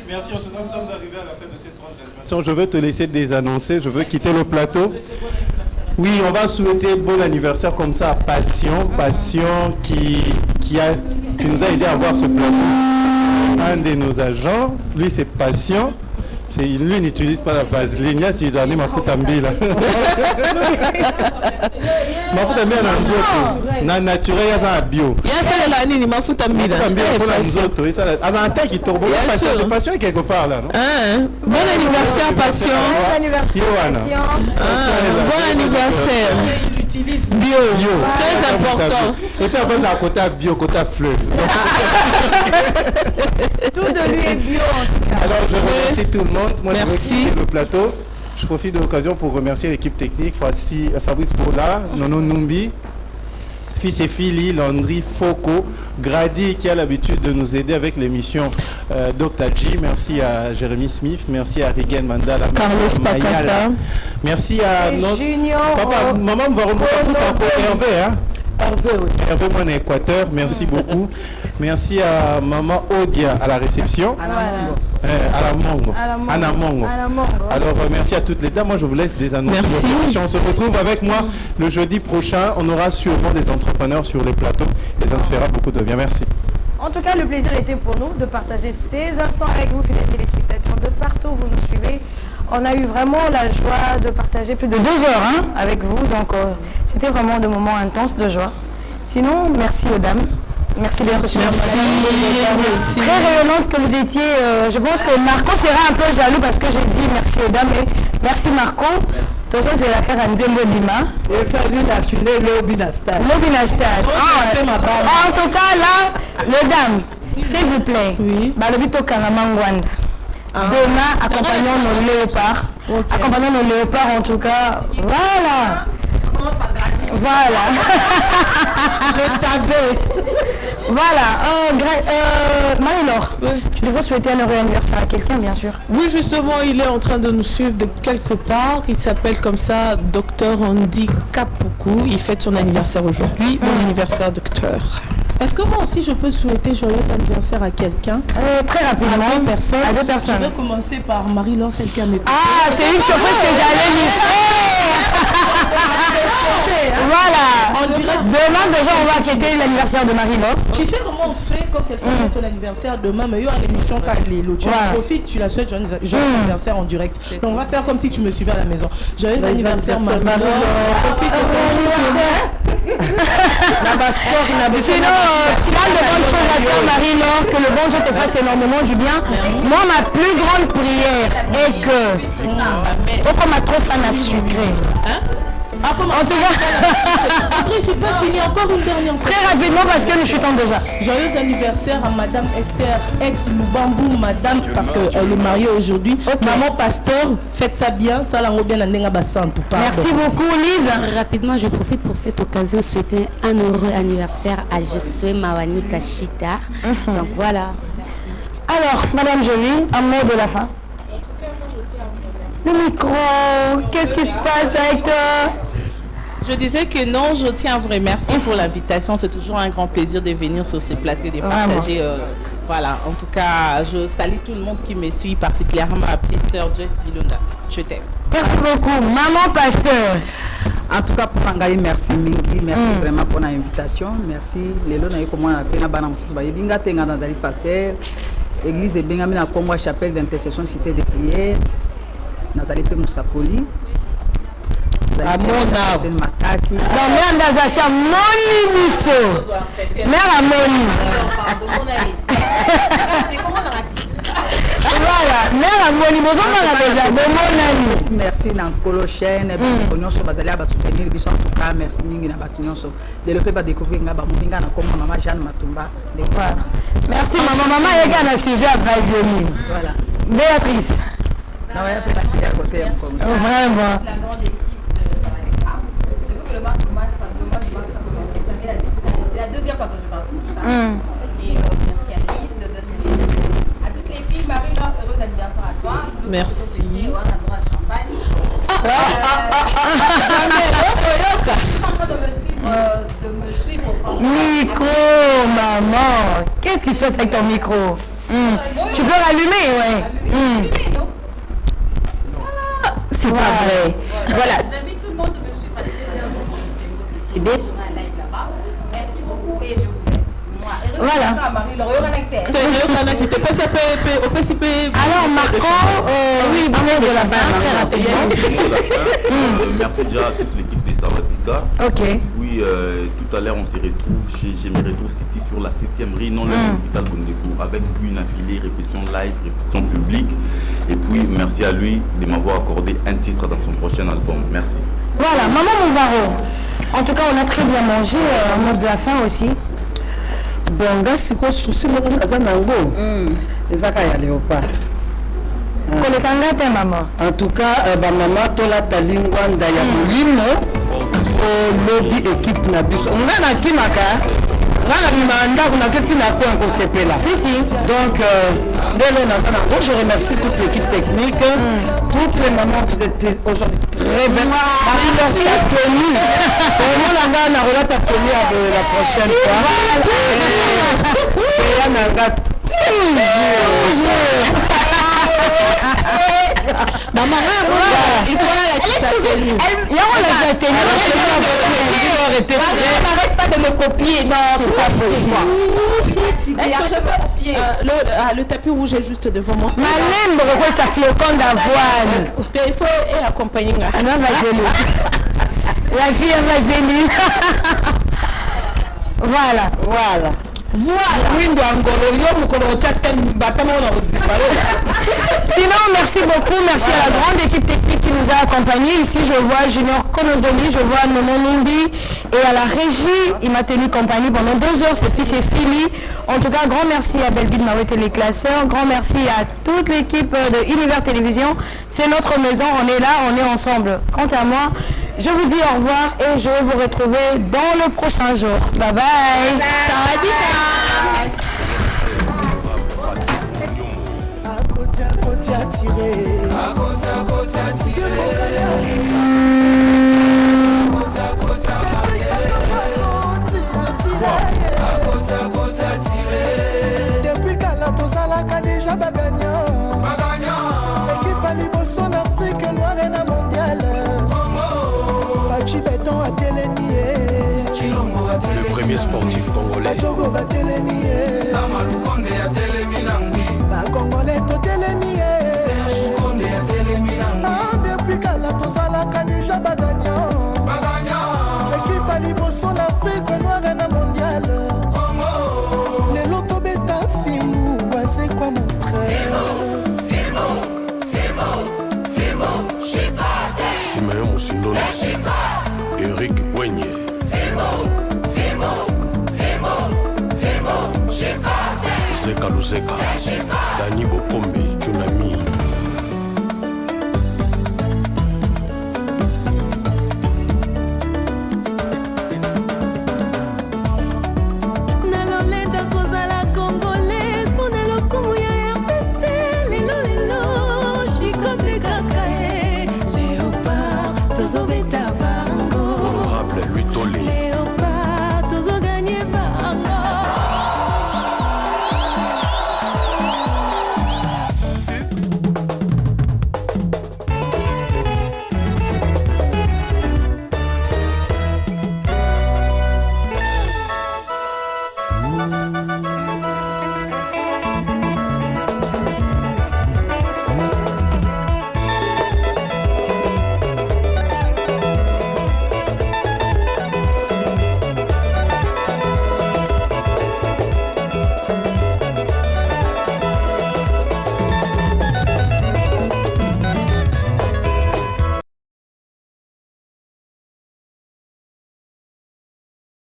Merci, en tout cas, nous sommes arrivés à la fin de cette tranche d'animation. Je veux te laisser désannoncer, je veux quitter le plateau. Oui, on va souhaiter bon anniversaire comme ça à Passion qui nous a aidé à avoir ce plateau. Un de nos agents, lui c'est Passion. Lui n'utilise pas la vaseline, il utilise ma foutambi là. Ma foutambi na naturel, il y a un bio. Il y a ça là, il ma foutambi là. Un temps qui tourne, Passion est quelque part là, non? Bon anniversaire, Passion. Bon anniversaire. Bon anniversaire. Il utilise bio. Très important. Et puis après, à côté bio, côté fleuve. Tout de lui est bio en tout cas. Alors, je remercie tout le monde. Moi, merci. Je vais quitter le plateau. Je profite de l'occasion pour remercier l'équipe technique, Fabrice Bola, Nono Numbi, Fils et Fili, Landry, Foko, Grady qui a l'habitude de nous aider avec l'émission Dr. G. Merci à Jérémy Smith, merci à Rigen Mandala, Carlos Pacassa. Merci à notre papa, maman va remonter encore Hervé, hein? Hervé, moi en Équateur, merci beaucoup. Merci à maman Odia à la réception. À la Mongo. Alors merci à toutes les dames. Moi je vous laisse désannoncer. Merci. On se retrouve avec moi le jeudi prochain. On aura sûrement des entrepreneurs sur les plateaux et ça nous fera beaucoup de bien. Merci. En tout cas, le plaisir était pour nous de partager ces instants avec vous, fidèles téléspectateurs de partout où vous nous suivez. On a eu vraiment la joie de partager plus de 2 heures avec vous. Donc c'était vraiment des moments intenses de joie. Sinon, merci aux dames. Merci bien. Merci. Très rayonnante que vous étiez. Je pense que Marco sera un peu jaloux parce que j'ai dit merci aux dames. Merci Marco. Toi, c'est la faire un démo d'Ima. Et ça vient d'affiler l'Obinastage. En tout cas, là, les dames, s'il vous plaît, Balobito Karamangwanda. Demain, accompagnons nos léopards. Accompagnons nos léopards, en tout cas. Voilà. Voilà. Je savais. Voilà. Marie-Laure, tu devrais souhaiter un heureux anniversaire à quelqu'un, bien sûr. Oui, justement, il est en train de nous suivre de quelque part. Il s'appelle comme ça Dr Andy Kapuku. Il fête son anniversaire aujourd'hui. Bon anniversaire, docteur. Est-ce que moi aussi je peux souhaiter joyeux anniversaire à quelqu'un? Très rapidement. À deux personnes. Je vais commencer par Marie-Laure, celle qui a mes... Ah, c'est une surprise que j'allais lui Voilà. Demain déjà on va fêter l'anniversaire de Marie-Laure. Tu sais comment on fait quand quelqu'un fête son anniversaire demain, mais il y a l'émission Kalelo. Tu profites, tu la souhaites joyeux anniversaire en direct. Donc on va faire comme si tu me suivais à la maison. Joyeux anniversaire Marie-Laure. Profite de ton anniversaire. Sinon, tu as de bonnes choses à faire, Marie-Laure, que le bon Dieu te fasse énormément du bien. Moi, ma plus grande prière est que, comme ma trop fan à sucré. En tout cas, après j'ai pas fini, encore une dernière fois. Très rapidement parce que nous chutons déjà. Joyeux anniversaire à Madame Esther, ex-Lubambou, Madame, parce qu'elle est mariée aujourd'hui. Maman Pasteur, faites ça bien, ça la bien à Nenga Bassantou. Merci beaucoup Lise. Rapidement, je profite pour cette occasion de souhaiter un heureux anniversaire à Josué Mawani Kashita. Donc voilà. Alors, Madame Jolie, un mot de la fin. Le micro, qu'est-ce qui se passe avec toi? Je disais que non, je tiens à vous remercier pour l'invitation. C'est toujours un grand plaisir de venir sur ces plateaux, de partager. Voilà, en tout cas, je salue tout le monde qui me suit, particulièrement ma petite sœur Joyce Bilonda. Je t'aime. Merci beaucoup. Maman Pasteur. En tout cas, pour Fangaï, merci Mingi. Merci vraiment pour l'invitation. Merci. Lélo, na comment on appelle na bana mususu ba yebinga tenga na dali pasteur. Église de Bengami na Congo chapelle d'intercession cité de prière. Nathalie P. Moussapoli. Amona. C'est Makasi. Non, mais on a ça Moni Misso. Mère Amoni. Voilà, mère Amoni, vous avez déjà de merci Nankolo chaîne, on se batale à soutenir en tout cas, merci Ningi na Batunyoso. Développer pas découvrir na Bamuninga na comme maman Jeanne Matumba. Merci maman est un sujet à Vaseline. Voilà. Béatrice. Non, il y a pas passer à côté comme ça. Vraiment. La grande équipe depuis que le match c'est la deuxième fois que je participe. Et merci à Lise, à toutes les filles. Marie-Laure, heureux anniversaire à toi. Merci. On a droit à champagne. Je suis en train de me suivre au micro, maman. Qu'est-ce qui se passe avec ton micro? Tu peux rallumer, ouais. C'est pas vrai. Voilà. J'invite tout le monde de me suivre à les réseaux sociaux. Merci beaucoup et je vous aime. Voilà. Alors Marco, oui, on est de la part. Merci déjà à toute l'équipe des Sawadika. Ok. Oui, tout à l'heure on se retrouve chez Je me retrouve City sur la 7e rue, non l'hôpital Bondeko, avec une affilée, répétition live, répétition publique. Et puis merci à lui de m'avoir accordé un titre dans son prochain album. Merci. Voilà, Maman Mouvaro. En tout cas, on a très bien mangé en mode de la fin aussi. Bon, gars, c'est quoi souci moi comme ça nango. Les akaya léopard. Kolekanga te maman. En tout cas, ba maman tola talingwa ndaya molimo. O lobby équipe na biso. On a na kimaka. Ngana bimanda kuna keti na kwa ko sepela. Si. Donc je remercie toute l'équipe technique, toutes les mamans, vous êtes aujourd'hui très belles. Marie-Laure qui a tenu. Vraiment la gana relate a tenu la prochaine fois. Et la nanga maman, il faut la tenue. N'arrête pas de me copier. Non, c'est pas possible. Est-ce que je peux copier le tapis rouge est juste devant moi. Malem, pourquoi ça flocon d'avoine? Il faut accompagner. Non, la fille est vaseline. Voilà. Sinon, merci beaucoup. Merci à la grande équipe technique qui nous a accompagnés. Ici, je vois Junior Konodoli, je vois Nono Numbi. Et à la régie, il m'a tenu compagnie pendant 2 heures, c'est fils et Philly. En tout cas, grand merci à Belleville Marouette les classeurs. Grand merci à toute l'équipe de Univers Télévision. C'est notre maison, on est là, on est ensemble. Quant à moi, je vous dis au revoir et je vais vous retrouver dans le prochain jour. Bye bye. Depuis qu'Ala tozalaka déjà bagagnant équipe à liboso en Afrique noire et na mondiale Fachi Béton a télémié le premier sportif congolais Bajogo ba télémié Samalou Konde a téléminangui ba congolais to télémié Serge Konde a téléminangui depuis qu'Ala tozalaka déjà bagagnant équipe à liboso en Afrique noire et na mondiale c'est quoi mon stress? Simeon Moussindona Eric Wenye Zeka Luzeka Dani Bokombe Tsunami Honorable Louis Tolé Léopard, tous ont gagné bango.